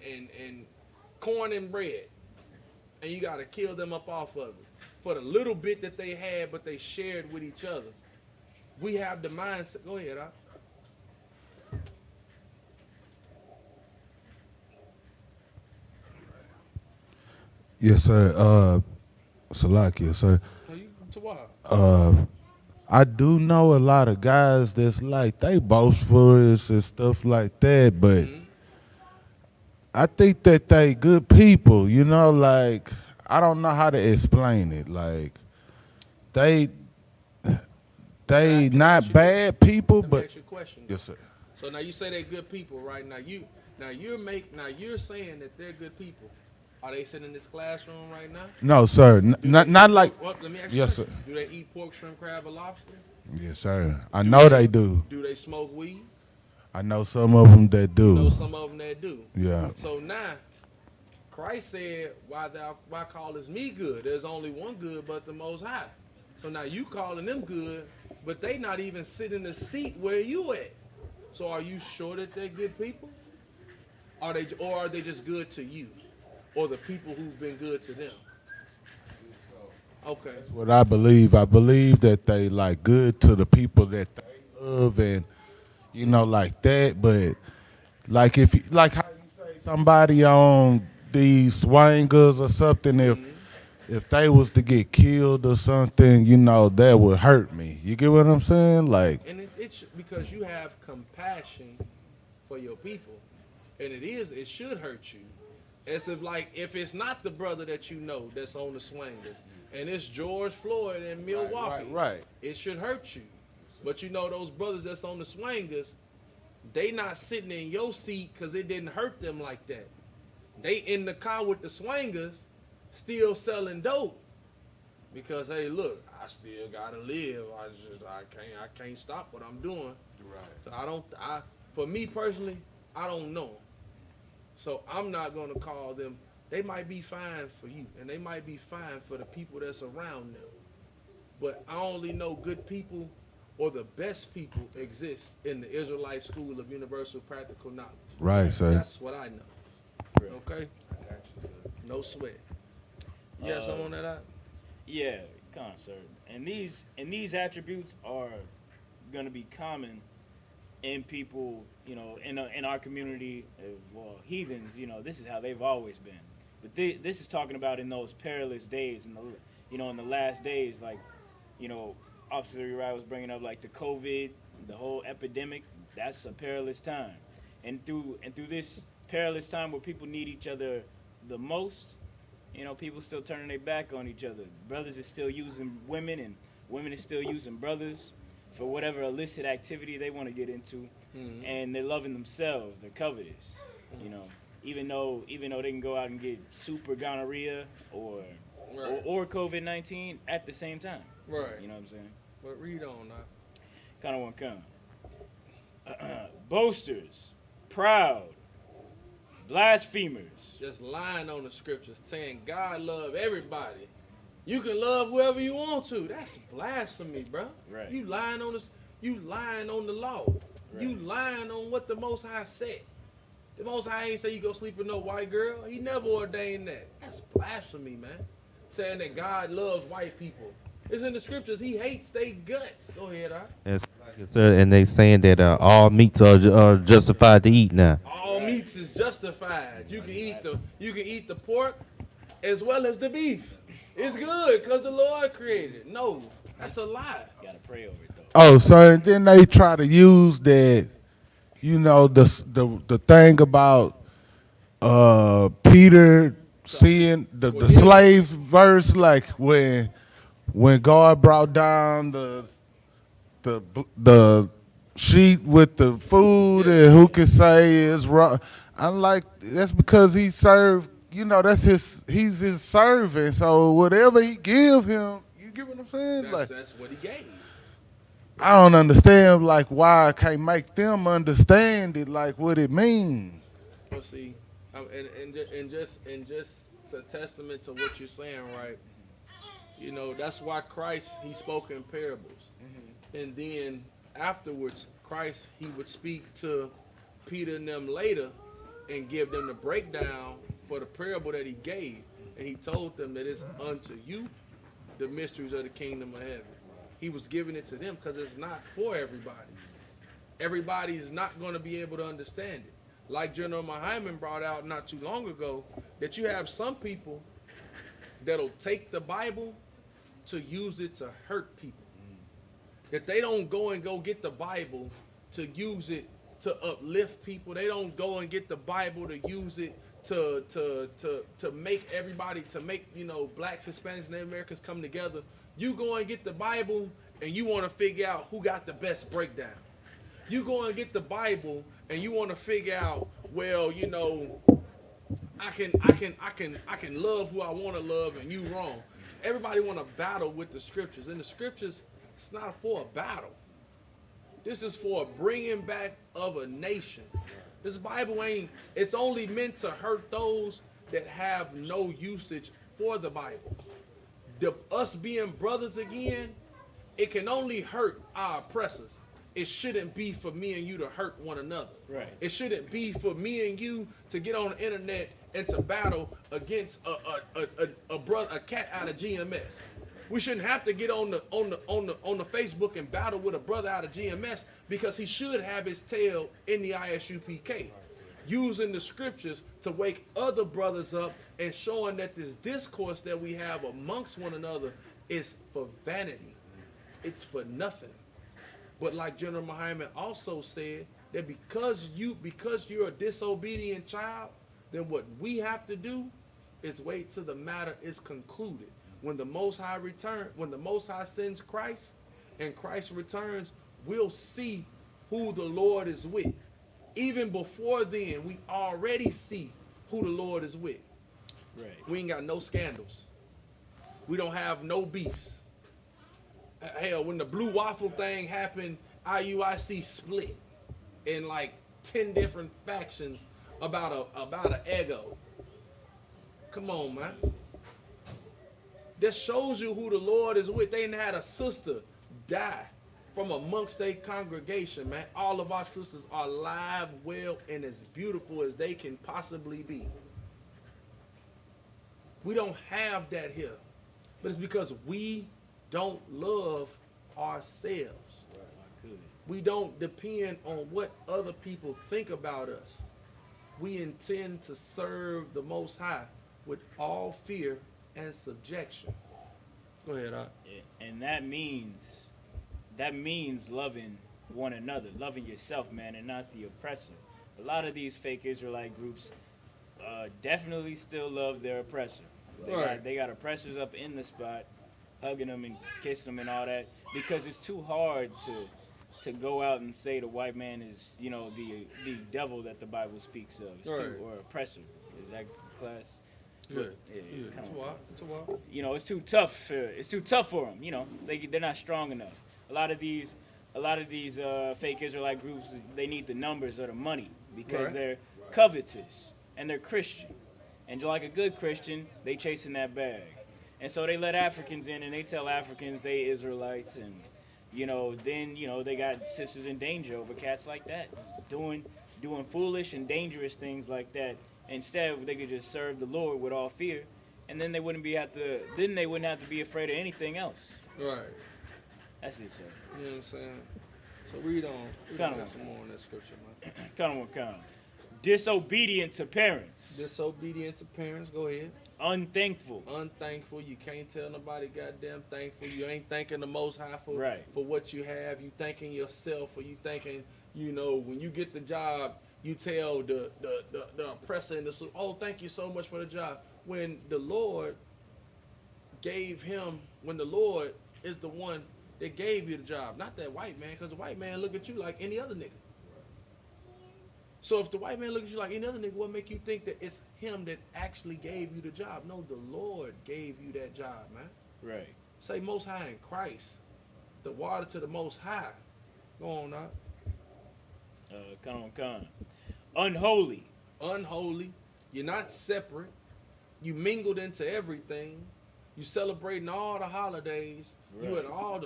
corn and bread, and you got to kill them up off of it for the little bit that they had, but they shared with each other. We have the mindset. Go ahead, Yes, sir. Salakia, sir. I do know a lot of guys that's like, they boastful and stuff like that, but I think that they good people, you know, like, I don't know how to explain it. Like, they not bad people, Let me but ask you a question. yes, sir. So now you say they're good people, right? Now you're saying that they're good people, Are they sitting in this classroom right now? No, sir. Not like. Well, let me ask you Yes, a sir. question. Do they eat pork, shrimp, crab, or lobster? Yes, sir. I know they do. Do they smoke weed? I know some of them that You know do. some of them that do. Yeah. So now, Christ said, why callest me good? There's only one good but the Most High. So now you calling them good, but they not even sitting in the seat where you at. So are you sure that they're good people? Are they just good to you? Or the people who've been good to them? Okay. That's what I believe. I believe that they like good to the people that they love and like that. But like if like how you say somebody on these swingers or something, if they was to get killed or something, that would hurt me. You get what I'm saying? Like And it's because you have compassion for your people. And it should hurt you. As if it's not the brother that you know that's on the swingers, and it's George Floyd in Milwaukee, right. it should hurt you. But those brothers that's on the swingers, they not sitting in your seat because it didn't hurt them like that. They in the car with the swingers, still selling dope. Because hey, look, I still gotta live. I can't stop what I'm doing. Right. So for me personally, I don't know. So I'm not gonna call them. They might be fine for you, and they might be fine for the people that's around them. But I only know good people or the best people exist in the Israelite School of Universal Practical Knowledge. Right, sir. That's what I know. Okay? No sweat. You got something on that? Yeah, sir. And these attributes are gonna be common in people, in our community. Well, heathens, this is how they've always been. But this is talking about in those perilous days, in the last days, like, Officer Uriah was bringing up, like the COVID, the whole epidemic. That's a perilous time, and through this perilous time where people need each other the most, people still turning their back on each other. Brothers is still using women, and women is still using brothers for whatever illicit activity they want to get into, and they're loving themselves. They're covetous, Even though they can go out and get super gonorrhea or COVID-19 at the same time. Right. You know what I'm saying? But read on now. Kind of want to come. Boasters, proud, blasphemers. Just lying on the scriptures, saying God love everybody. You can love whoever you want to. That's blasphemy, bro. Right. You lying on the law. Right. You lying on what the Most High said. The Most High ain't say you go sleep with no white girl. He never ordained that. That's blasphemy, man. Saying that God loves white people. It's in the scriptures. He hates their guts. Go ahead, Yes, sir. And they saying that all meats are justified to eat now. All meats is justified. You can eat the pork as well as the beef. It's good because the Lord created it. No, that's a lie. You gotta pray over it though. Oh, sir, and then they try to use that, the thing about Peter seeing the slave verse, like when God brought down the sheet with the food, and who can say is wrong. I'm like, that's because he served. He's his servant. So whatever he give him, you get what I'm saying? That's what he gave. I don't understand, like, why I can't make them understand it, like, what it means. Well, see, and just it's a testament to what you're saying, right? That's why Christ, he spoke in parables. And then afterwards, Christ, he would speak to Peter and them later and give them the breakdown for the parable that he gave. And he told them that it's unto you the mysteries of the kingdom of heaven. He was giving it to them because it's not for everybody. Everybody is not going to be able to understand it. Like General Muhammad brought out not too long ago, that you have some people that'll take the Bible to use it to hurt people. That they don't go get the Bible to use it to uplift people. They don't go and get the Bible to use it to make everybody, to make, blacks, Hispanics, and Native Americans come together. You go and get the Bible and you want to figure out who got the best breakdown. You go and get the Bible and you want to figure out, well, I can love who I want to love and you wrong. Everybody want to battle with the scriptures, and the scriptures, it's not for a battle. This is for a bringing back of a nation. This Bible ain't. It's only meant to hurt those that have no usage for the Bible. Us being brothers again, it can only hurt our oppressors. It shouldn't be for me and you to hurt one another. Right. It shouldn't be for me and you to get on the internet and to battle against a brother, a cat out of GMS. We shouldn't have to get on the Facebook and battle with a brother out of GMS because he should have his tail in the ISUPK, using the scriptures to wake other brothers up and showing that this discourse that we have amongst one another is for vanity. It's for nothing. But like General Muhammad also said, that because you're a disobedient child, then what we have to do is wait till the matter is concluded. When the Most High sends Christ and Christ returns, we'll see who the Lord is with. Even before then, we already see who the Lord is with. Right. We ain't got no scandals. We don't have no beefs. Hell, when the blue waffle thing happened, IUIC split in like 10 different factions about an ego. Come on, man. That shows you who the Lord is with. They had a sister die from amongst their congregation, man. All of our sisters are alive, well, and as beautiful as they can possibly be. We don't have that here. But it's because we don't love ourselves. We don't depend on what other people think about us. We intend to serve the Most High with all fear and subjection. Go ahead, Art. And that means loving one another, loving yourself, man, and not the oppressor. A lot of these fake Israelite groups definitely still love their oppressor. They got oppressors up in the spot, hugging them and kissing them and all that, because it's too hard to go out and say the white man is, the devil that the Bible speaks of. It's or oppressor. Is that class? Good. It's a while. It's too tough. It's too tough for them. They're not strong enough. A lot of these fake Israelite groups, they need the numbers or the money because they're covetous and they're Christian. And like a good Christian, they chasing that bag. And so they let Africans in and they tell Africans they Israelites, and then they got sisters in danger over cats like that, doing foolish and dangerous things like that. Instead, they could just serve the Lord with all fear, and then they wouldn't have to be afraid of anything else. Right. That's it, sir. You know what I'm saying? So read on. Got some more on that scripture, man. Come. Disobedient to parents. Disobedient to parents. Go ahead. Unthankful. You can't tell nobody goddamn thankful. You ain't thanking the Most High for what you have. You thanking yourself, or you thanking, when you get the job, you tell the oppressor in the oh, thank you so much for the job. When the Lord is the one that gave you the job, not that white man, because the white man look at you like any other nigga. So if the white man looks at you like any other nigga, what make you think that it's him that actually gave you the job? No, the Lord gave you that job, man. Right. Say Most High in Christ. The water to the Most High. Go on now. Come on. Unholy. You're not separate. You mingled into everything. You celebrating all the holidays. Right. You at all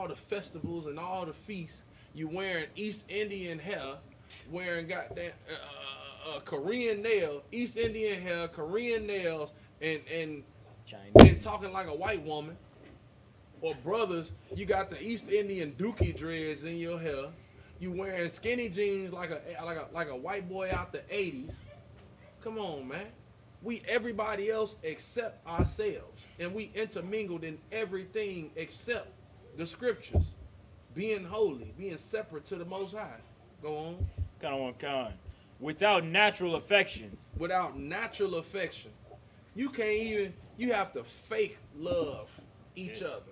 the festivals and all the feasts. You wearing East Indian hair. Wearing goddamn Korean nail, East Indian hair, Korean nails, and talking like a white woman. Or brothers, you got the East Indian dookie dreads in your hair. You wearing skinny jeans like a white boy out the 80s. Come on, man. We everybody else except ourselves, and we intermingled in everything except the scriptures. Being holy, being separate to the Most High. Go on. Con. Without natural affection. You can't even, you have to fake love each other.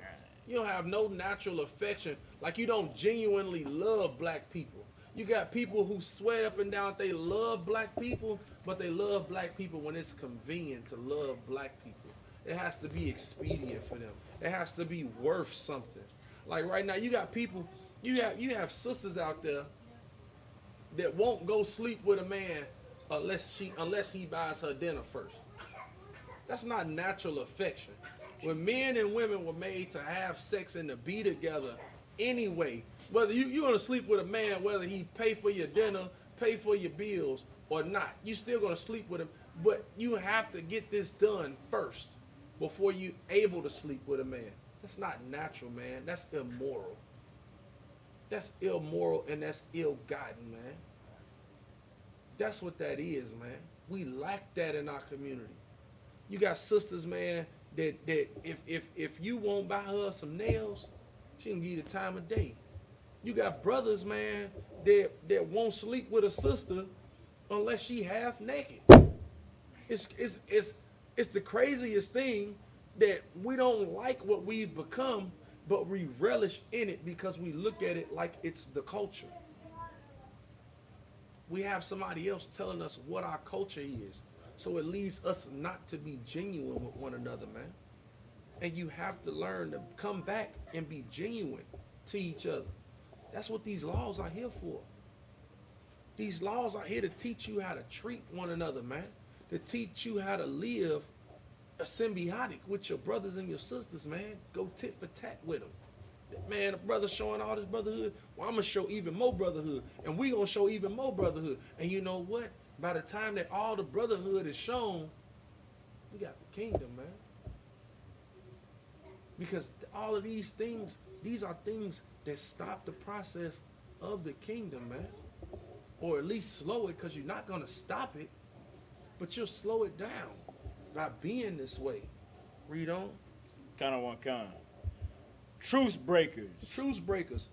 You don't have no natural affection. Like you don't genuinely love black people. You got people who swear up and down they love black people, but they love black people when it's convenient to love black people. It has to be expedient for them. It has to be worth something. Like right now, you got people, you have sisters out there that won't go sleep with a man unless he buys her dinner first. That's not natural affection. When men and women were made to have sex and to be together anyway, whether you're gonna sleep with a man, whether he pay for your dinner, pay for your bills or not, you still gonna sleep with him. But you have to get this done first before you able to sleep with a man. That's not natural, man. That's immoral. That's immoral and that's ill-gotten, man. That's what that is, man. We lack that in our community. You got sisters, man, that if you won't buy her some nails, she can give you the time of day. You got brothers, man, that won't sleep with a sister unless she half naked. It's the craziest thing that we don't like what we've become, but we relish in it because we look at it like it's the culture. We have somebody else telling us what our culture is. So it leads us not to be genuine with one another, man. And you have to learn to come back and be genuine to each other. That's what these laws are here for. These laws are here to teach you how to treat one another, man. To teach you how to live a symbiotic with your brothers and your sisters, man. Go tit for tat with them. Man, a brother showing all this brotherhood. Well, I'm going to show even more brotherhood. And we going to show even more brotherhood. And you know what? By the time that all the brotherhood is shown, we got the kingdom, man. Because all of these things, these are things that stop the process of the kingdom, man. Or at least slow it, because you're not going to stop it, but you'll slow it down by being this way. Read on. Kind of one kind. Truce breakers. Truce breakers.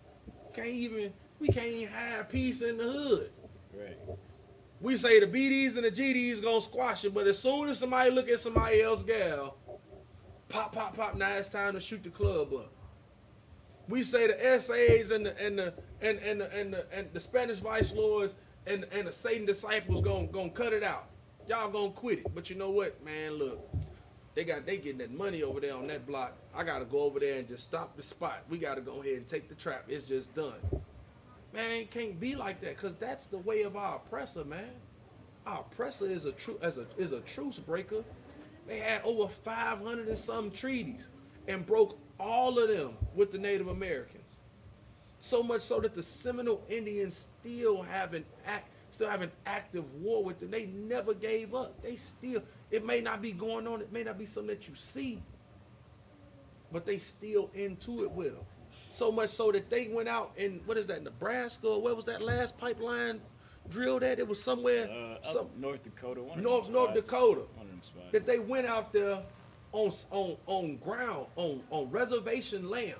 We can't even have peace in the hood. Right. We say the BDs and the GDs gonna squash it, but as soon as somebody look at somebody else gal, pop, pop, pop, now it's time to shoot the club up. We say the SAs and the Spanish vice lords and the Satan disciples gonna cut it out. Y'all gonna quit it. But you know what, man, look. They getting that money over there on that block. I gotta go over there and just stop the spot. We gotta go ahead and take the trap. It's just done. Man, it can't be like that, because that's the way of our oppressor, man. Our oppressor is a truce breaker. They had over 500 and some treaties and broke all of them with the Native Americans. So much so that the Seminole Indians still have an active war with them. They never gave up. It may not be going on, it may not be something that you see, but they still into it with them. So much so that they went out in, Nebraska, or where was that last pipeline drilled at? It was somewhere. North Dakota. North Dakota. One of them spots. That they went out there on ground, on reservation land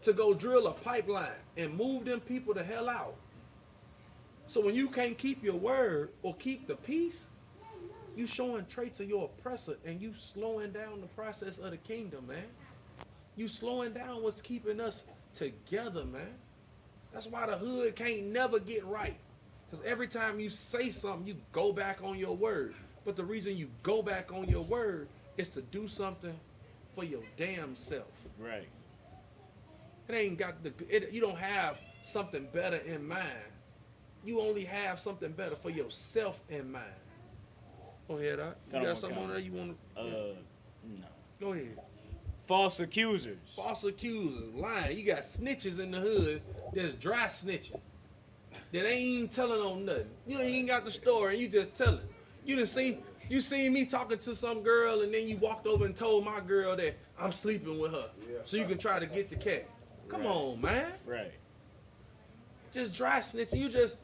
to go drill a pipeline and move them people the hell out. So when you can't keep your word or keep the peace, you showing traits of your oppressor and you slowing down the process of the kingdom, man. You slowing down what's keeping us together, man. That's why the hood can't never get right. Because every time you say something, you go back on your word. But the reason you go back on your word is to do something for your damn self. Right. You don't have something better in mind. You only have something better for yourself in mind. Go ahead, Doc. You got something on there you want to? No. Go ahead. False accusers. False accusers, lying. You got snitches in the hood that's dry snitching. That ain't even telling on nothing. You ain't even got the story and you just telling. You seen me talking to some girl and then you walked over and told my girl that I'm sleeping with her. Yeah. So you can try to get the cat. Come on, man. Right. Just dry snitching. You just,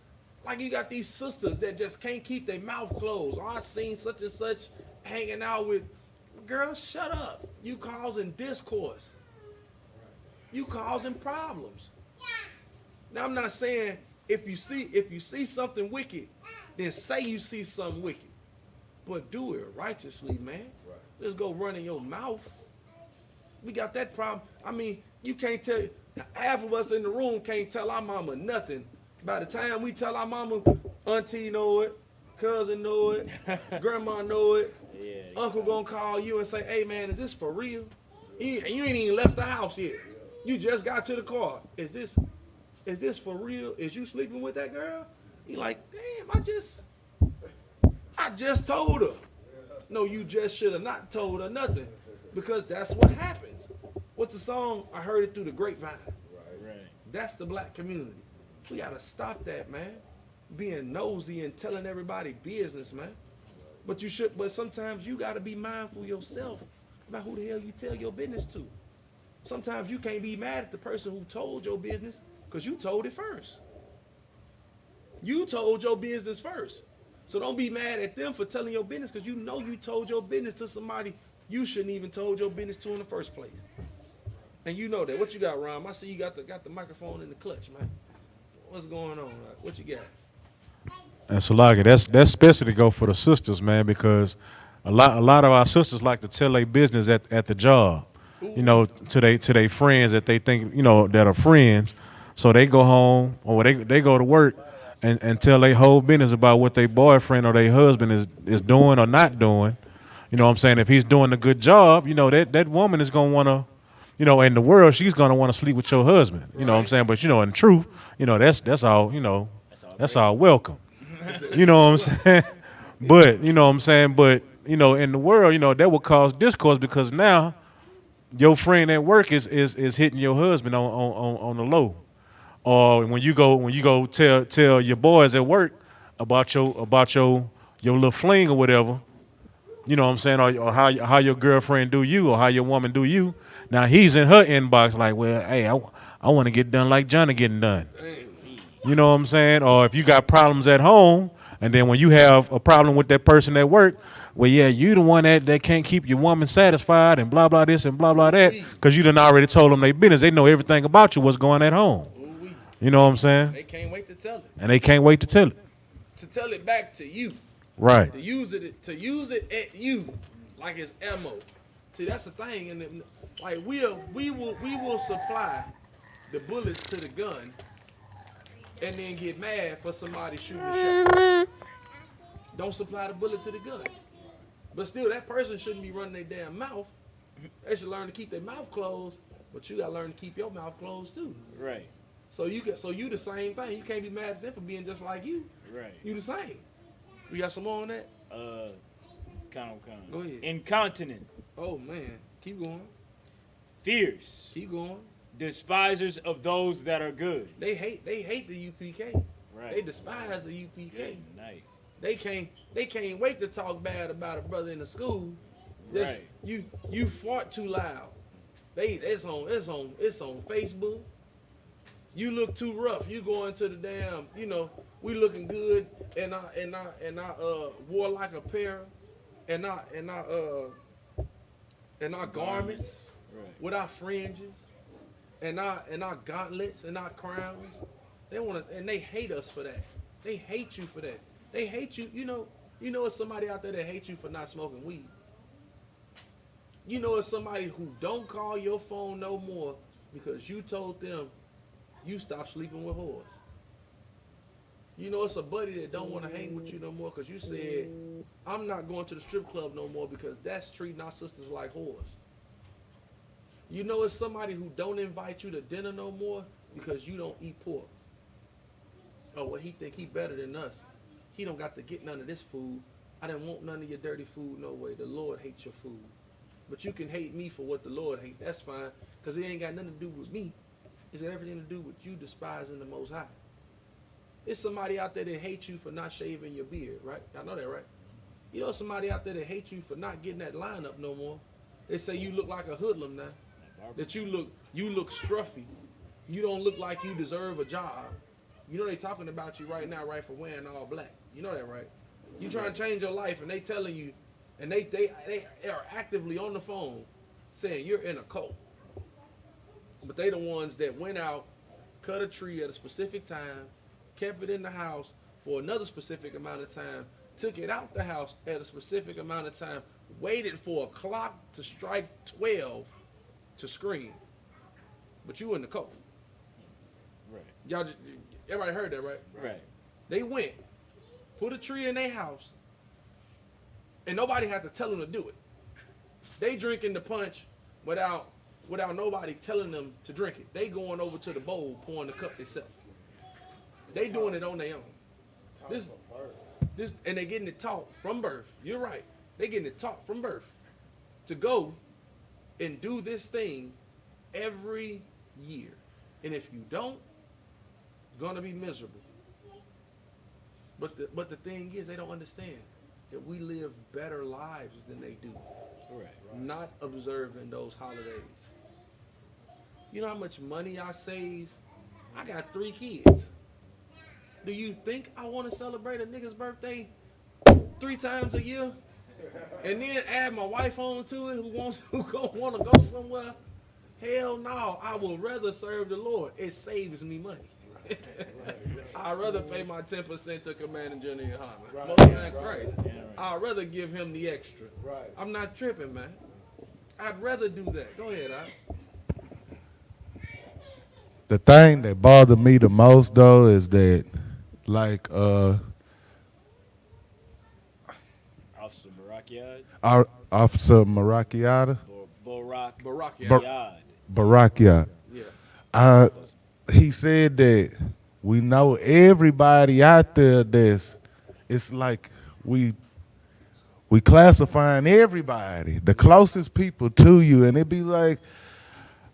like you got these sisters that just can't keep their mouth closed. Oh, I seen such and such hanging out with. Girl, shut up. You causing discourse. You causing problems. Now I'm not saying if you see something wicked, then say you see something wicked. But do it righteously, man. Right. Just go run in your mouth. We got that problem. I mean, you can't tell. Half of us in the room can't tell our mama nothing. By the time we tell our mama, auntie know it, cousin know it, grandma know it, Yeah, uncle gonna call you and say, "Hey man, is this for real?" You ain't even left the house yet. You just got to the car. Is this for real? Is you sleeping with that girl? You like, damn, I just told her. No, you just should have not told her nothing. Because that's what happens. What's the song? I heard it through the grapevine. right. That's the black community. We gotta stop that, man. Being nosy and telling everybody business, man. But sometimes you gotta be mindful yourself about who the hell you tell your business to. Sometimes you can't be mad at the person who told your business because you told it first. You told your business first. So don't be mad at them for telling your business because you know you told your business to somebody you shouldn't even told your business to in the first place. And you know that. What you got, Ron? I see you got the microphone in the clutch, man. What's going on? What you got? And Salagi, that's especially to go for the sisters, man, because a lot of our sisters like to tell their business at the job, you know, to they friends that they think, you know, that are friends. So they go home or they go to work and tell their whole business about what their boyfriend or their husband is doing or not doing. You know what I'm saying? If he's doing a good job, you know, that woman is gonna wanna, you know, in the world she's gonna wanna sleep with your husband. You know what I'm saying? But you know, in truth, you know, that's all, you know, that's all welcome. You know what I'm saying? But, you know what I'm saying? But, you know, in the world, you know, that will cause discourse because now your friend at work is hitting your husband on the low. Or when you go tell your boys at work about your little fling or whatever, you know what I'm saying, or how your girlfriend do you or how your woman do you. Now he's in her inbox like, well, hey, I want to get done like Johnny getting done. You know what I'm saying? Or if you got problems at home, and then when you have a problem with that person at work, well, yeah, you the one that can't keep your woman satisfied and blah, blah this and blah, blah that, because you done already told them their business. They know everything about you, what's going at home. You know what I'm saying? They can't wait to tell it. And they can't wait to tell it. To tell it back to you. Right. To use it at you like it's ammo. See, that's the thing, and like we will supply the bullets to the gun, and then get mad for somebody shooting the shot. Don't supply the bullet to the gun, but still that person shouldn't be running their damn mouth. They should learn to keep their mouth closed, but you gotta learn to keep your mouth closed too. Right. So you the same thing. You can't be mad at them for being just like you. Right. You the same. We got some more on that? Count. Go ahead. Incontinent. Oh man, keep going. Fierce. Keep going. Despisers of those that are good. They hate the UPK. Right. They despise the UPK. Good night. They can't wait to talk bad about a brother in the school. Just, Right. You fart too loud. It's on Facebook. You look too rough. You go into the damn, you know, we looking good and I wore like a pair and our garments with our fringes and our gauntlets and our crowns. They hate us for that. They hate you for that. They hate you. You know it's somebody out there that hates you for not smoking weed. You know it's somebody who don't call your phone no more because you told them you stopped sleeping with whores. You know it's a buddy that don't want to hang with you no more because you said, I'm not going to the strip club no more because that's treating our sisters like whores. You know it's somebody who don't invite you to dinner no more because you don't eat pork. Oh, well, he think he better than us. He don't got to get none of this food. I didn't want none of your dirty food no way. The Lord hates your food. But you can hate me for what the Lord hates. That's fine because it ain't got nothing to do with me. It's got everything to do with you despising the Most High. It's somebody out there that hates you for not shaving your beard, right? Y'all know that, right? You know somebody out there that hates you for not getting that lineup no more. They say you look like a hoodlum now. That you look scruffy. You don't look like you deserve a job. You know they talking about you right now, right, for wearing all black. You know that, right? You trying to change your life, and they telling you, and they are actively on the phone saying you're in a cult. But they the ones that went out, cut a tree at a specific time, kept it in the house for another specific amount of time, took it out the house at a specific amount of time, waited for a clock to strike 12, to scream, but you in the cold. Right. Y'all, everybody heard that, right? Right. They went, put a tree in their house, and nobody had to tell them to do it. They drinking the punch without nobody telling them to drink it. They going over to the bowl, pouring the cup themselves. They doing it on their own. This, and they getting it taught from birth. You're right. They getting it taught from birth to go and do this thing every year. And if you don't, you're gonna be miserable. But the thing is, they don't understand that we live better lives than they do. Right. Not observing those holidays. You know how much money I save? I got 3 kids. Do you think I want to celebrate a nigga's birthday 3 times a year? And then add my wife on to it who gonna want to go somewhere? Hell no, I would rather serve the Lord. It saves me money. I'd rather pay my 10% to Commanding General Muhammad. Most High Christ. I'd rather give him the extra. I'm not tripping, man. I'd rather do that. Go ahead, The thing that bothered me the most though is that, like, Officer Barakiad. our Officer Marakiata, Barack. Barakia, Yeah. he said that we know everybody out there that's, it's like we classifying everybody, the closest people to you, and it be like,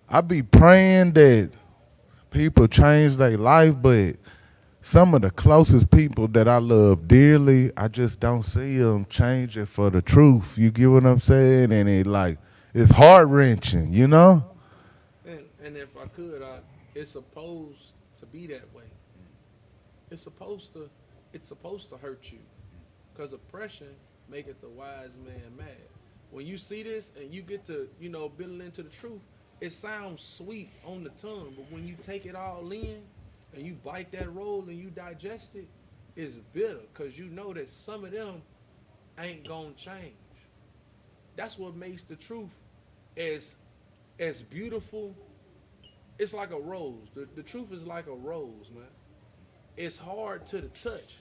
I be praying that people change their life, but some of the closest people that I love dearly, I just don't see them changing for the truth. You get what I'm saying? And it's heart wrenching, you know? And if I could, it's supposed to be that way. It's supposed to hurt you, because oppression maketh the wise man mad. When you see this and you get to, build into the truth, it sounds sweet on the tongue, but when you take it all in and you bite that roll and you digest it, it's bitter, because you know that some of them ain't gonna change. That's what makes the truth as beautiful. It's like a rose. The truth is like a rose, man. It's hard to the touch,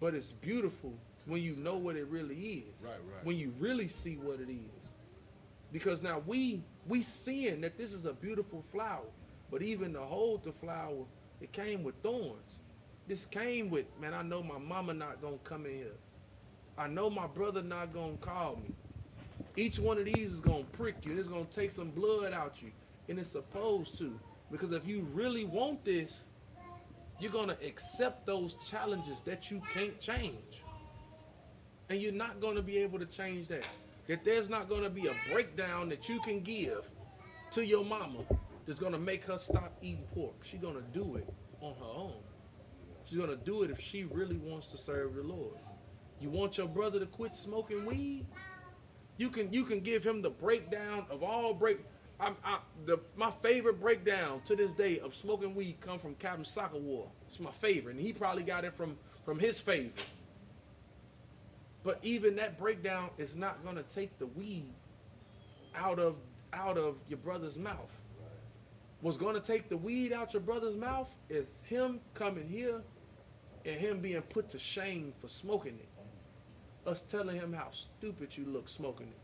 but it's beautiful when you know what it really is. Right. When you really see what it is. Because now we seeing that this is a beautiful flower, but even to hold the flower, it came with thorns. This came with, man, I know my mama not gonna come in here. I know my brother not gonna call me. Each one of these is gonna prick you. It's gonna take some blood out you. And it's supposed to. Because if you really want this, you're gonna accept those challenges that you can't change. And you're not gonna be able to change that. That there's not gonna be a breakdown that you can give to your mama that's gonna make her stop eating pork. She's gonna do it on her own. She's gonna do it if she really wants to serve the Lord. You want your brother to quit smoking weed? You can give him the breakdown of all my favorite breakdown to this day of smoking weed come from Captain Soccer War. It's my favorite, and he probably got it from his favorite. But even that breakdown is not gonna take the weed out of your brother's mouth. What's gonna take the weed out your brother's mouth is him coming here and him being put to shame for smoking it. Us telling him how stupid you look smoking it.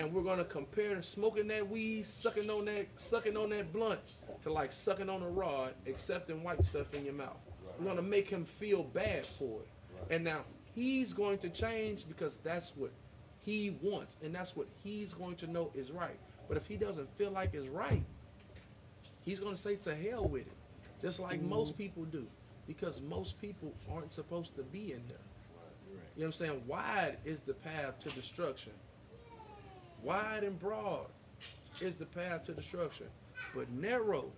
And we're gonna compare smoking that weed, sucking on that blunt, to like sucking on a rod, accepting white stuff in your mouth. We're gonna make him feel bad for it. And now he's going to change because that's what he wants, and that's what he's going to know is right. But if he doesn't feel like it's right, he's gonna say to hell with it, just like most people do, because most people aren't supposed to be in here. You know what I'm saying? Wide is the path to destruction. Wide and broad is the path to destruction. But narrow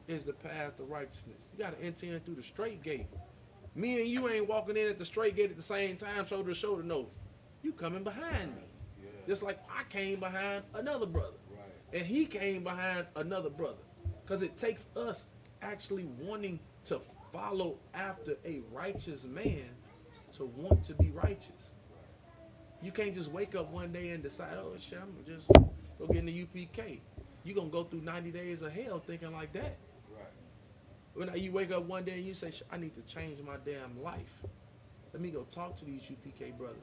is the path to righteousness. You got to enter in through the straight gate. Me and you ain't walking in at the straight gate at the same time, shoulder to shoulder. No, you coming behind me. Just like I came behind another brother. And he came behind another brother. Because it takes us actually wanting to follow after a righteous man to want to be righteous. You can't just wake up one day and decide, oh shit, I'm just go get in the UPK. You're going to go through 90 days of hell thinking like that. When you wake up one day and you say, I need to change my damn life. Let me go talk to these UPK brothers.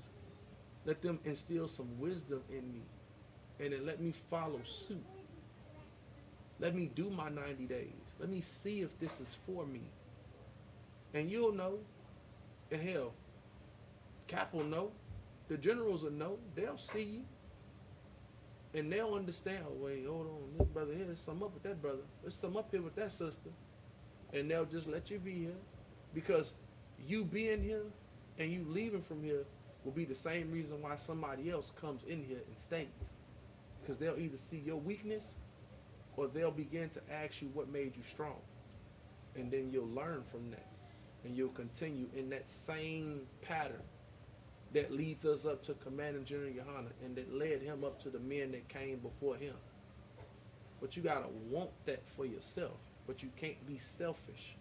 Let them instill some wisdom in me. And then let me follow suit. Let me do my 90 days. Let me see if this is for me. And you'll know. And hell, Cap will know. The generals will know. They'll see you. And they'll understand, oh, wait, hold on. This brother here, there's something up with that brother. There's something up here with that sister. And they'll just let you be here. Because you being here and you leaving from here will be the same reason why somebody else comes in here and stays. Because they'll either see your weakness or they'll begin to ask you what made you strong. And then you'll learn from that. And you'll continue in that same pattern that leads us up to Commanding General Yohana and that led him up to the men that came before him. But you gotta want that for yourself. But you can't be selfish.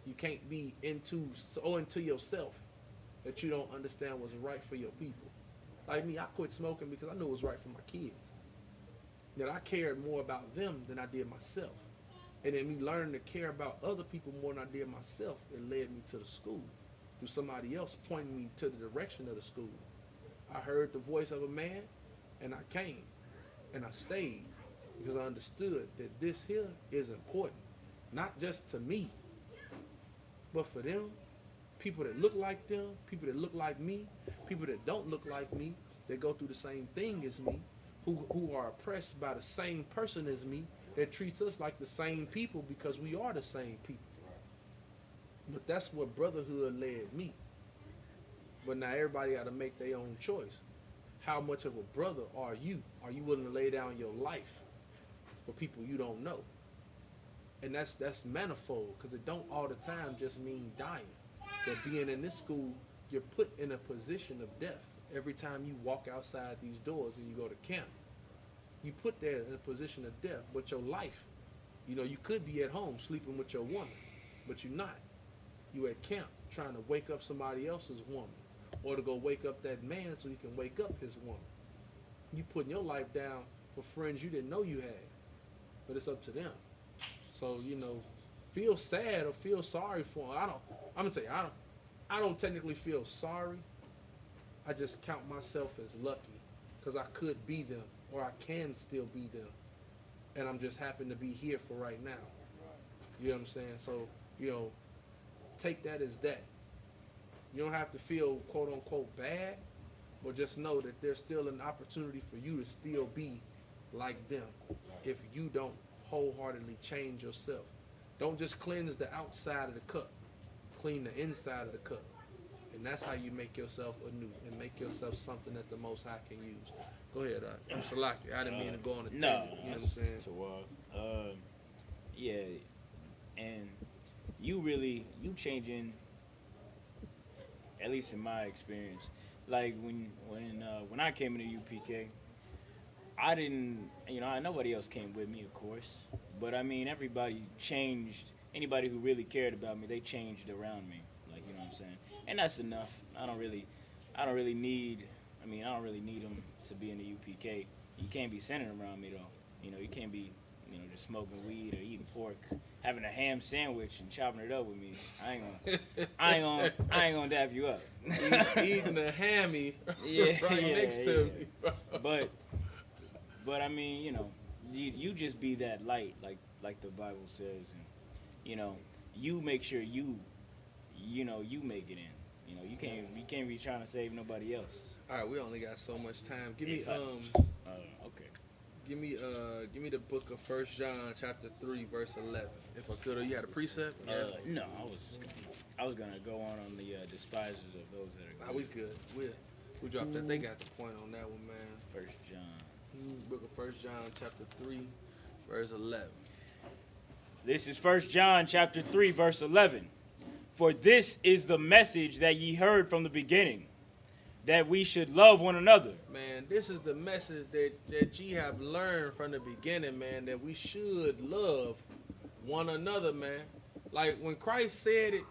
You can't be so into yourself that you don't understand what's right for your people. Like me, I quit smoking because I knew it was right for my kids. That I cared more about them than I did myself. And then me learning to care about other people more than I did myself, it led me to the school. Through somebody else pointing me to the direction of the school. I heard the voice of a man, and I came, and I stayed, because I understood that this here is important, not just to me, but for them, people that look like them, people that look like me, people that don't look like me, that go through the same thing as me, who are oppressed by the same person as me, that treats us like the same people because we are the same people. But that's what brotherhood led me. But now everybody got to make their own choice. How much of a brother are you? Are you willing to lay down your life for people you don't know? And that's manifold, because it don't all the time just mean dying. That being in this school, you're put in a position of death every time you walk outside these doors and you go to camp. You put there in a position of death, but your life, you could be at home sleeping with your woman, but you're not. You at camp trying to wake up somebody else's woman, or to go wake up that man so he can wake up his woman. You putting your life down for friends you didn't know you had, but it's up to them. So feel sad or feel sorry for them. I'm gonna tell you, I don't technically feel sorry. I just count myself as lucky because I could be them, or I can still be them, and I'm just happen to be here for right now. You know what I'm saying? So take that as that. You don't have to feel quote unquote bad, but just know that there's still an opportunity for you to still be like them if you don't wholeheartedly change yourself. Don't just cleanse the outside of the cup, clean the inside of the cup. And that's how you make yourself anew and make yourself something that the Most High can use. Go ahead, I'm Salaki. I didn't mean to go on a tangent. No, you know what I'm saying? Yeah, and you changing, at least in my experience. Like when I came into UPK, I didn't, nobody else came with me, of course. But I mean, everybody changed. Anybody who really cared about me, they changed around me. Like, you know what I'm saying? And that's enough. I don't really need them to be in the UPK. You can't be centered around me though. You can't be, just smoking weed or eating pork, having a ham sandwich and chopping it up with me. I ain't gonna dap you up. Eating a hammy next to me. But I mean, you just be that light, like the Bible says, and you make sure you make it in. You can't be trying to save nobody else. All right, we only got so much time. Give me okay. Give me the book of 1 John chapter 3 verse 11. If I could, you had a precept? No, I was gonna go on the despisers of those that are good. We good. We dropped that. They got the point on that one, man. 1 John. Book of 1 John chapter 3 verse 11. This is 1 John chapter 3 verse 11. For this is the message that ye heard from the beginning, that we should love one another. Man, this is the message that ye have learned from the beginning, man, that we should love one another, man. Like when Christ said it,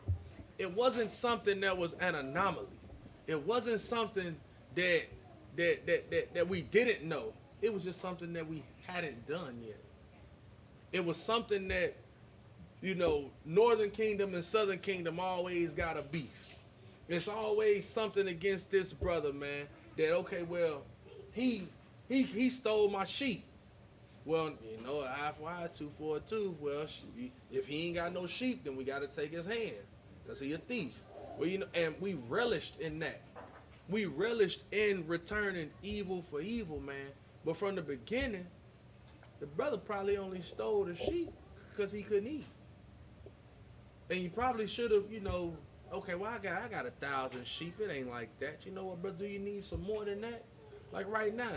it wasn't something that was an anomaly. It wasn't something that we didn't know. It was just something that we hadn't done yet. It was something that, Northern Kingdom and Southern Kingdom always got a beef. It's always something against this brother, man. That okay, well, he stole my sheep. Well, an eye for eye, tooth for a tooth. Well, if he ain't got no sheep, then we got to take his hand, cause he a thief. Well, and we relished in that. We relished in returning evil for evil, man. But from the beginning, the brother probably only stole the sheep because he couldn't eat. And you probably should have, okay, well, I got 1,000 sheep. It ain't like that. You know what, brother? Do you need some more than that? Like right now,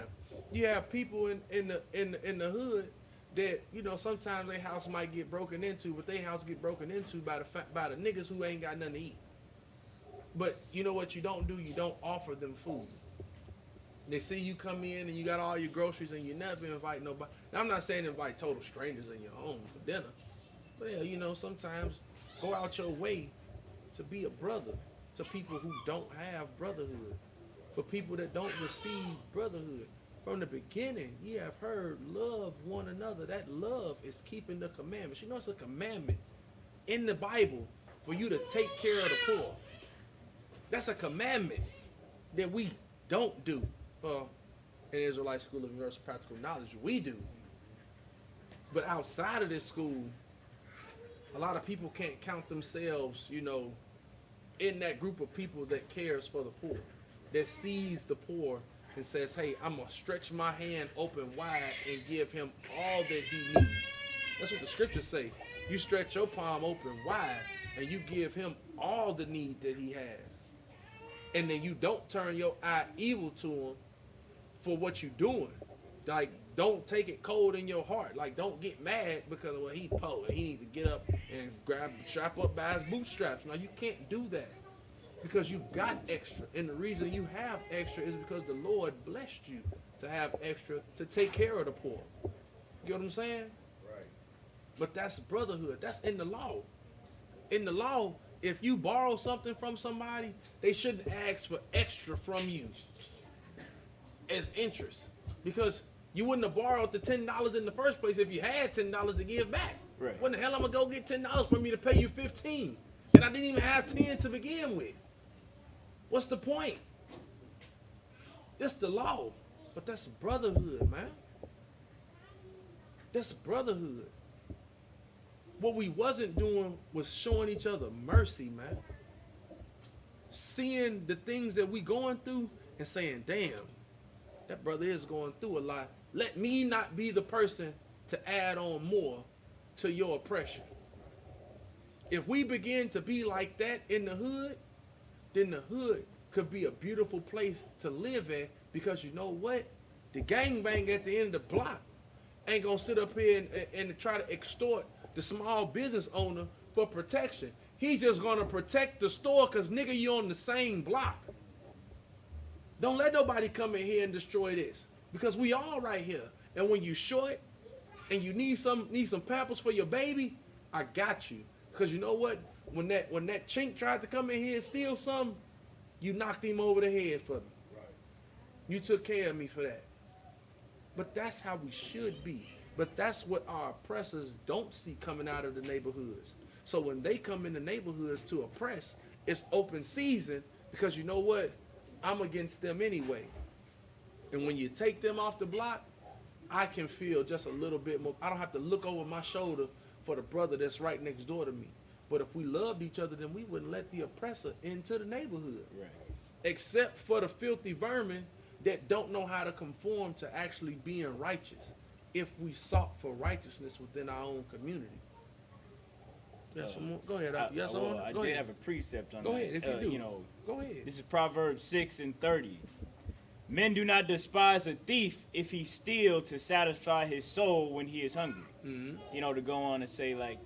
you have people in the hood that sometimes their house might get broken into, but their house get broken into by the niggas who ain't got nothing to eat. But you know what you don't do? You don't offer them food. They see you come in and you got all your groceries and you never invite nobody. Now, I'm not saying invite total strangers in your home for dinner. But yeah, sometimes go out your way to be a brother to people who don't have brotherhood. For people that don't receive brotherhood. From the beginning, ye have heard, love one another. That love is keeping the commandments. It's a commandment in the Bible for you to take care of the poor. That's a commandment that we don't do. In Israelite School of Universal Practical Knowledge, we do. But outside of this school, a lot of people can't count themselves, in that group of people that cares for the poor, that sees the poor and says, hey, I'm going to stretch my hand open wide and give him all that he needs. That's what the scriptures say. You stretch your palm open wide and you give him all the need that he has. And then you don't turn your eye evil to him for what you're doing. Like, don't take it cold in your heart. Like, don't get mad because, well, he poor. He need to get up and strap up by his bootstraps. Now, you can't do that because you got extra. And the reason you have extra is because the Lord blessed you to have extra to take care of the poor. You get what I'm saying? Right. But that's brotherhood. That's in the law. In the law, if you borrow something from somebody, they shouldn't ask for extra from you as interest, because you wouldn't have borrowed the $10 in the first place if you had $10 to give back. Right. When the hell I'm gonna go get $10 from you to pay you $15, and I didn't even have 10 to begin with? What's the point? That's the law, but that's brotherhood, man. That's brotherhood. What we wasn't doing was showing each other mercy, man. Seeing the things that we going through and saying, damn, that brother is going through a lot. Let me not be the person to add on more to your oppression. If we begin to be like that in the hood, then the hood could be a beautiful place to live at, because you know what? The gangbang at the end of the block ain't gonna sit up here and try to extort the small business owner for protection. He's just gonna protect the store because, nigga, you on the same block. Don't let nobody come in here and destroy this, because we all right here. And when you short and you need some Pampers for your baby, I got you. Because you know what? When that chink tried to come in here and steal something, you knocked him over the head for me. Right. You took care of me for that. But that's how we should be. But that's what our oppressors don't see coming out of the neighborhoods. So when they come in the neighborhoods to oppress, it's open season, because you know what? I'm against them anyway. And when you take them off the block, I can feel just a little bit more. I don't have to look over my shoulder for the brother that's right next door to me. But if we loved each other, then we wouldn't let the oppressor into the neighborhood. Right. Except for the filthy vermin that don't know how to conform to actually being righteous, if we sought for righteousness within our own community. Yes, go ahead. I did have a precept on that. Go ahead, if you do. Go ahead. This is Proverbs 6:30. Men do not despise a thief if he steals to satisfy his soul when he is hungry. Mm-hmm. To go on and say like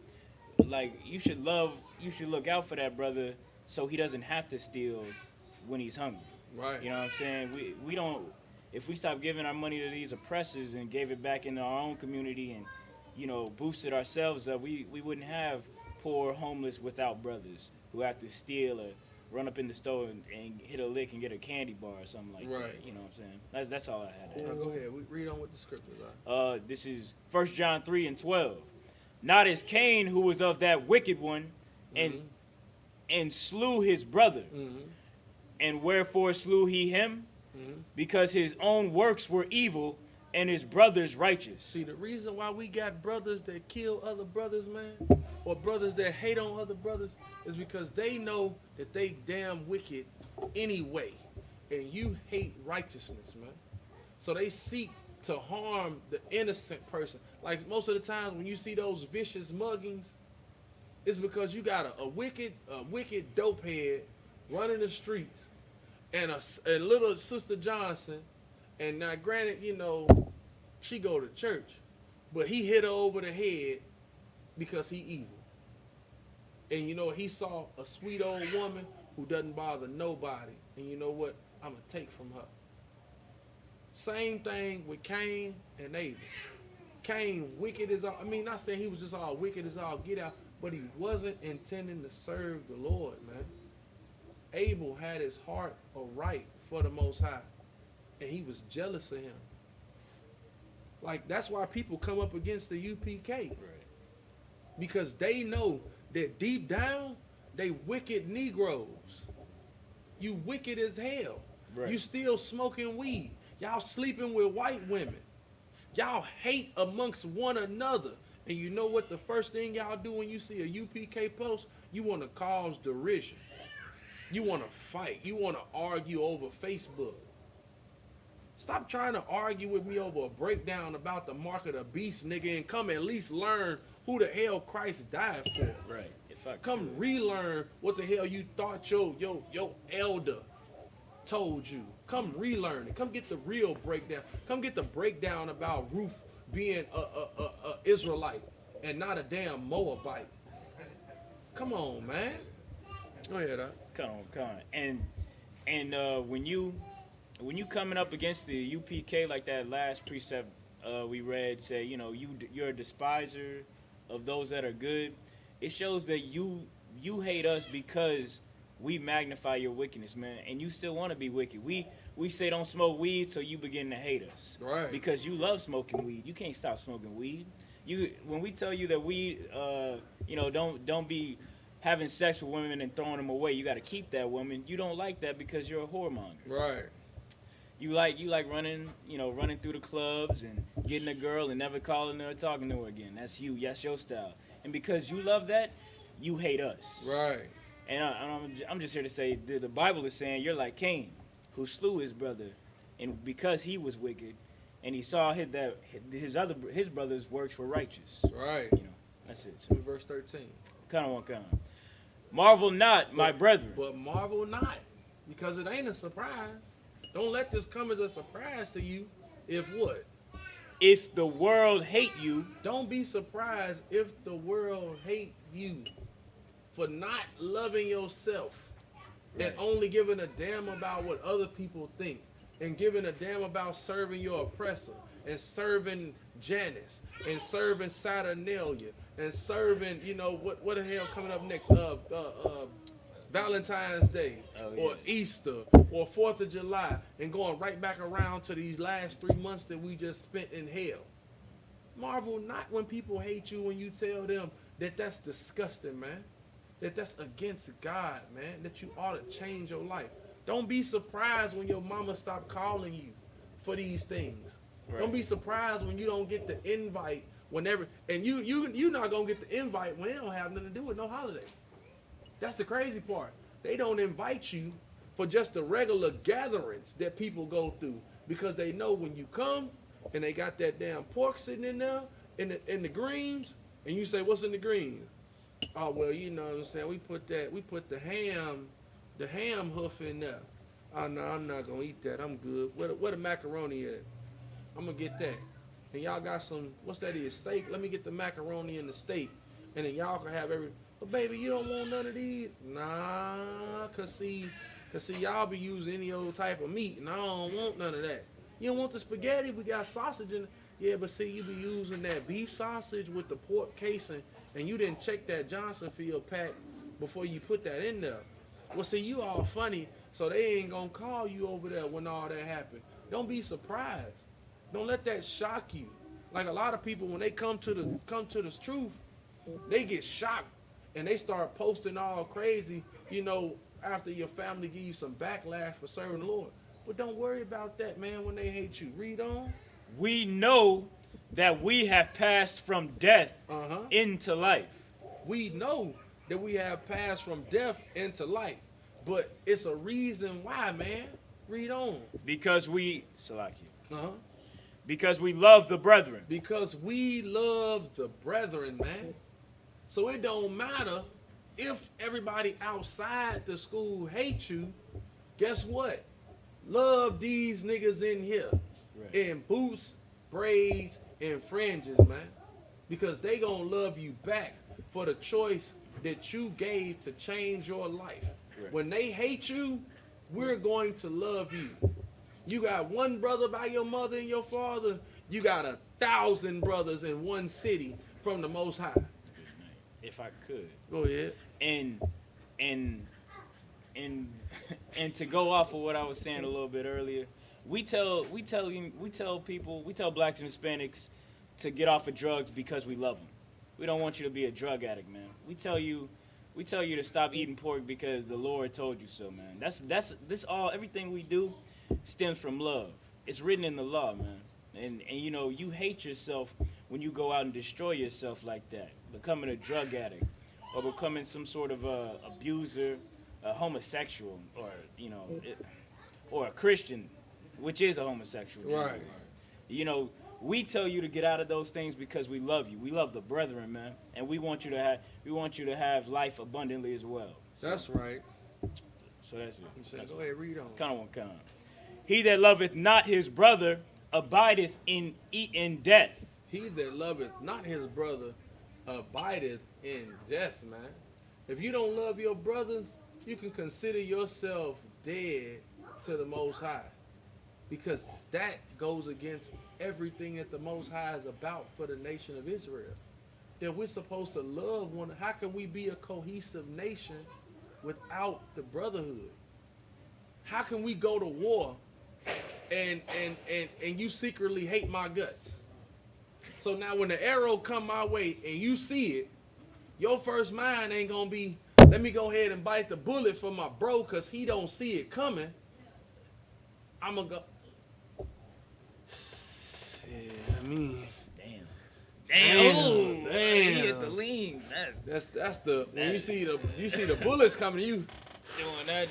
you should look out for that brother so he doesn't have to steal when he's hungry. Right. You know what I'm saying? We don't. If we stop giving our money to these oppressors and gave it back into our own community and boosted ourselves up, we wouldn't have poor homeless without brothers who have to steal or run up in the store and hit a lick and get a candy bar or something like that. You know what I'm saying? That's all I had. Go ahead. We read on what the scriptures are. This is 1 John 3:12. not as Cain, who was of that wicked one, and slew his brother. And wherefore slew he him? Because his own works were evil, and his brother's righteous. See, the reason why we got brothers that kill other brothers, man, or brothers that hate on other brothers, is because they know that they damn wicked anyway, and you hate righteousness, man. So they seek to harm the innocent person. Like most of the times when you see those vicious muggings, it's because you got a wicked dope head running the streets, and a little Sister Johnson, and now granted, you know, she go to church, but he hit her over the head because he evil. And you know, he saw a sweet old woman who doesn't bother nobody, and you know what? I'm gonna take from her. Same thing with Cain and Abel. Cain wicked as all, I mean, not saying he was just all wicked as all get out, but he wasn't intending to serve the Lord, man. Abel had his heart aright for the Most High, and he was jealous of him. Like, that's why people come up against the UPK. Right. Because they know that deep down, they wicked Negroes. You wicked as hell. Right. You still smoking weed. Y'all sleeping with white women. Y'all hate amongst one another. And you know what the first thing y'all do when you see a UPK post? You want to cause derision. You want to fight. You want to argue over Facebook. Stop trying to argue with me over a breakdown about the mark of the beast, nigga, and come at least learn who the hell Christ died for. Right. Come relearn what the hell you thought your elder told you. Come relearn it. Come get the real breakdown. Come get the breakdown about Ruth being a Israelite and not a damn Moabite. Come on, man. Go ahead, Come on. And when you coming up against the UPK, like that last precept we read, say, you know, you're a despiser of those that are good. It shows that you hate us because we magnify your wickedness, man, and you still want to be wicked. We say don't smoke weed, so you begin to hate us, right? Because you love smoking weed. You can't stop smoking weed. When we tell you that weed, don't be having sex with women and throwing them away. You got to keep that woman. You don't like that because you're a whoremonger, right? You like running through the clubs and getting a girl and never calling her or talking to her again. That's you. That's your style. And because you love that, you hate us. Right. And I'm just here to say that the Bible is saying you're like Cain, who slew his brother, and because he was wicked, and he saw his brother's works were righteous. Right. You know, that's it. So, verse 13. Come on. Marvel not, my brethren. But marvel not, because it ain't a surprise. Don't let this come as a surprise to you. If what? If the world hate you. Don't be surprised if the world hate you for not loving yourself, right, and only giving a damn about what other people think, and giving a damn about serving your oppressor, and serving Janice, and serving Saturnalia, and serving, you know, what the hell coming up next? Valentine's Day, or Easter, or 4th of July, and going right back around to these last 3 months that we just spent in hell. Marvel not when people hate you, when you tell them that that's disgusting, man. That's against God, man. That you ought to change your life. Don't be surprised when your mama stop calling you for these things. Right. Don't be surprised when you don't get the invite whenever, and you not gonna get the invite when it don't have nothing to do with no holiday. That's the crazy part. They don't invite you for just the regular gatherings that people go through, because they know when you come and they got that damn pork sitting in there in the greens, and you say, what's in the greens? Oh, well, you know what I'm saying, we put the ham hoof in there. Oh no, I'm not gonna eat that. I'm good. Where the macaroni at? I'm gonna get that. And y'all got some, what's that is, steak? Let me get the macaroni and the steak. And then y'all can have but baby, you don't want none of these? Nah, cause see, y'all be using any old type of meat, and I don't want none of that. You don't want the spaghetti? We got sausage in. Yeah, but see, you be using that beef sausage with the pork casing, and you didn't check that Johnsonfield pack before you put that in there. Well, see, you all funny, so they ain't gonna call you over there when all that happened. Don't be surprised. Don't let that shock you. Like a lot of people, when they come to the truth, They get shocked and they start posting all crazy, after your family give you some backlash for serving the Lord. But don't worry about that, man, when they hate you. Read on. We know that we have passed from death into life. We know that we have passed from death into life. But it's a reason why, man. Read on. Because we, Salakia, Uh-huh. because we love the brethren. Because we love the brethren, man. So it don't matter if everybody outside the school hates you. Guess what? Love these niggas in here. Right. In boots, braids, and fringes, man. Because they gonna love you back for the choice that you gave to change your life. Right. When they hate you, we're going to love you. You got one brother by your mother and your father. You got 1,000 brothers in one city from the Most High. If I could. Go ahead. And and to go off of what I was saying a little bit earlier, we tell blacks and Hispanics to get off of drugs because we love them. We don't want you to be a drug addict, man. We tell you to stop eating pork because the Lord told you so, man. Everything we do stems from love. It's written in the law, man. And you hate yourself when you go out and destroy yourself like that, becoming a drug addict or becoming some sort of abuser, a homosexual, or a Christian, which is a homosexual. Right. We tell you to get out of those things because we love you. We love the brethren, man, and we want you to have life abundantly as well. That's right. So that's it. Go ahead, read on. Kind. He that loveth not his brother abideth in death. He that loveth not his brother abideth in death, man. If you don't love your brother, you can consider yourself dead to the Most High. Because that goes against everything that the Most High is about for the nation of Israel. That we're supposed to love one. How can we be a cohesive nation without the brotherhood? How can we go to war and you secretly hate my guts? So now when the arrow come my way and you see it, your first mind ain't gonna be, let me go ahead and bite the bullet for my bro because he don't see it coming. I'm gonna go. Yeah, I mean. Damn. He hit the lean. That's the when you see the bullets coming, you Doing that.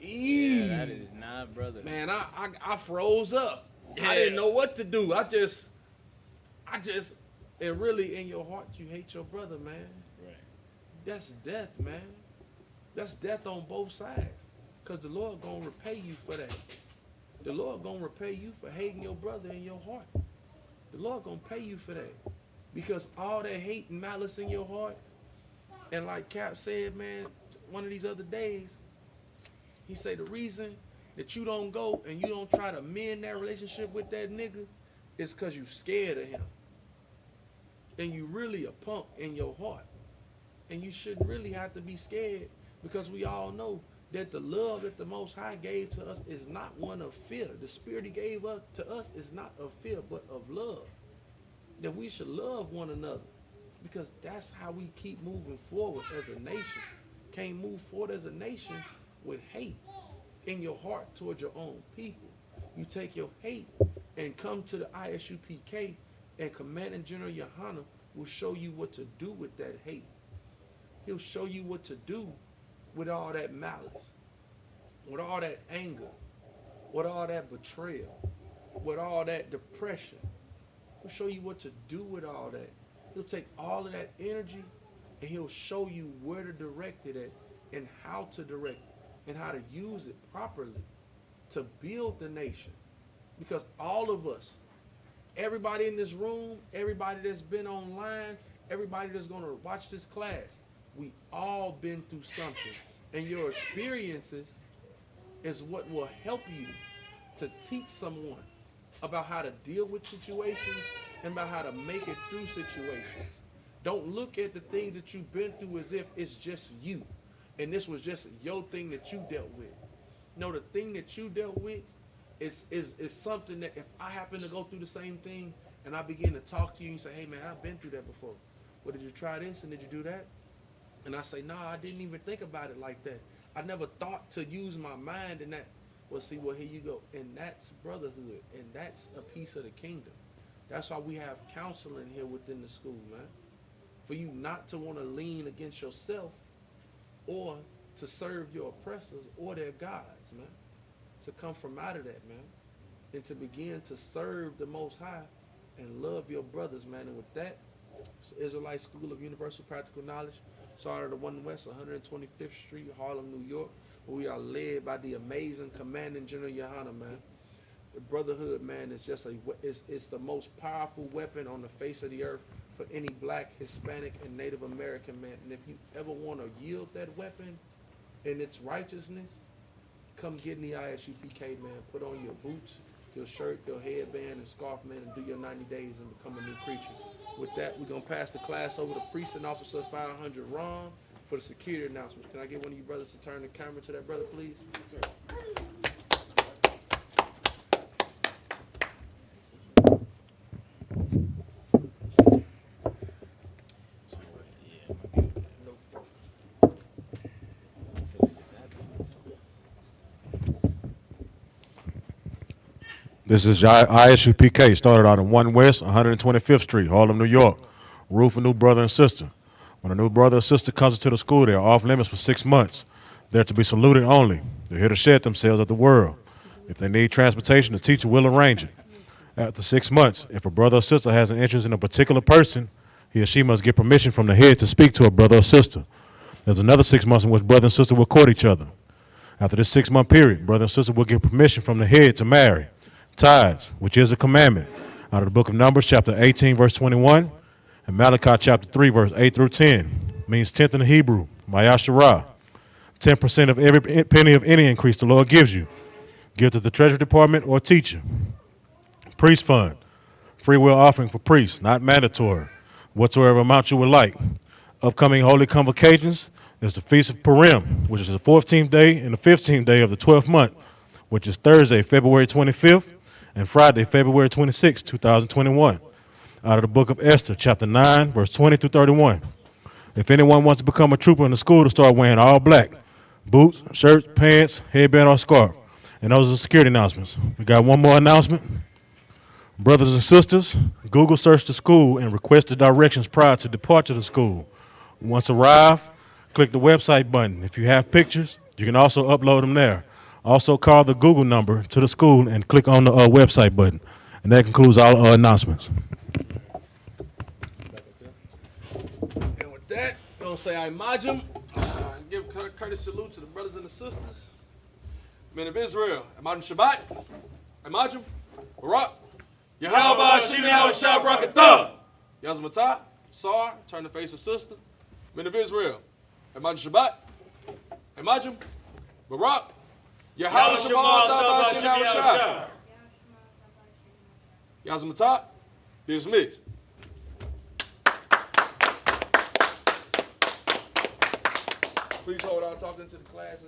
Yeah, that is not, brother. Man, I froze up. Yeah. I didn't know what to do. I just, and really in your heart you hate your brother, man. Right. That's death, man. That's death on both sides. Cause the Lord gonna repay you for that. The Lord gonna repay you for hating your brother in your heart. The Lord gonna pay you for that. Because all that hate and malice in your heart, and like Cap said, man, one of these other days, he said the reason that you don't go and you don't try to mend that relationship with that nigga is because you scared of him. And you really a punk in your heart. And you shouldn't really have to be scared because we all know that the love that the Most High gave to us is not one of fear. The spirit he gave to us is not of fear, but of love. That we should love one another because that's how we keep moving forward as a nation. Can't move forward as a nation with hate in your heart towards your own people. You take your hate and come to the Isupk, and Commanding General Yohana will show you what to do with that hate. He'll show you what to do with all that malice, with all that anger, with all that betrayal, with all that depression. He'll show you what to do with all that. He'll take all of that energy and he'll show you where to direct it at and how to direct it and how to use it properly to build the nation. Because all of us, everybody in this room, everybody that's been online, everybody that's going to watch this class, we all been through something. And your experiences is what will help you to teach someone about how to deal with situations and about how to make it through situations. Don't look at the things that you've been through as if it's just you and this was just your thing that you dealt with. No, the thing that you dealt with is something that if I happen to go through the same thing, and I begin to talk to you, and you say, hey man, I've been through that before. Well, did you try this and did you do that? And I say, nah, I didn't even think about it like that. I never thought to use my mind in that. Well, see, well, here you go. And that's brotherhood, and that's a piece of the kingdom. That's why we have counseling here within the school, man. For you not to want to lean against yourself or to serve your oppressors or their gods, man. To come from out of that, man. And to begin to serve the Most High and love your brothers, man. And with that, it's Israelite School of Universal Practical Knowledge, started at 1 West 125th Street, Harlem, New York. We are led by the amazing Commanding General Yohana, man. The brotherhood, man, is just it's the most powerful weapon on the face of the earth for any black, Hispanic, and Native American man. And if you ever want to yield that weapon in its righteousness, come get in the ISUPK, man. Put on your boots, your shirt, your headband, and scarf, man, and do your 90 days and become a new creature. With that, we're going to pass the class over to Precinct Officer 500 Ron for the security announcements. Can I get one of you brothers to turn the camera to that brother, please? This is ISUPK, started out on 1 West 125th Street, Harlem, New York. Rule for new brother and sister. When a new brother or sister comes into the school, they are off limits for 6 months. They're to be saluted only. They're here to shed themselves at the world. If they need transportation, the teacher will arrange it. After 6 months, if a brother or sister has an interest in a particular person, he or she must get permission from the head to speak to a brother or sister. There's another 6 months in which brother and sister will court each other. After this 6-month period, brother and sister will get permission from the head to marry. Tithes, which is a commandment, out of the book of Numbers, chapter 18, verse 21, and Malachi, chapter 3, verse 8 through 10, means tenth in the Hebrew, Mayasharah. 10% of every penny of any increase the Lord gives you. Give to the Treasury Department or teacher. Priest fund, free will offering for priests, not mandatory, whatsoever amount you would like. Upcoming holy convocations is the Feast of Purim, which is the 14th day and the 15th day of the 12th month, which is Thursday, February 25th, and Friday, February 26, 2021, out of the book of Esther, chapter 9, verse 20 through 31. If anyone wants to become a trooper in the school, to start wearing all black, boots, shirts, pants, headband, or scarf. And those are the security announcements. We got one more announcement. Brothers and sisters, Google search the school and request the directions prior to departure of the school. Once arrived, click the website button. If you have pictures, you can also upload them there. Also call the Google number to the school and click on the website button. And that concludes all announcements. And with that, we're going to say I Majum. Give courteous salute to the brothers and the sisters. Men of Israel. Imajum Shabbat. Imajum. Barak. Yahweh Shimi Hawashah Brakatah. Yazmatah. Sar. Turn to face of sister. Men of Israel. Imajum Shabbat. Imajum. Barak. Yahweh Shema Shimi Hawashah. Yazmatah. Dismissed. Please hold on talking to the classes.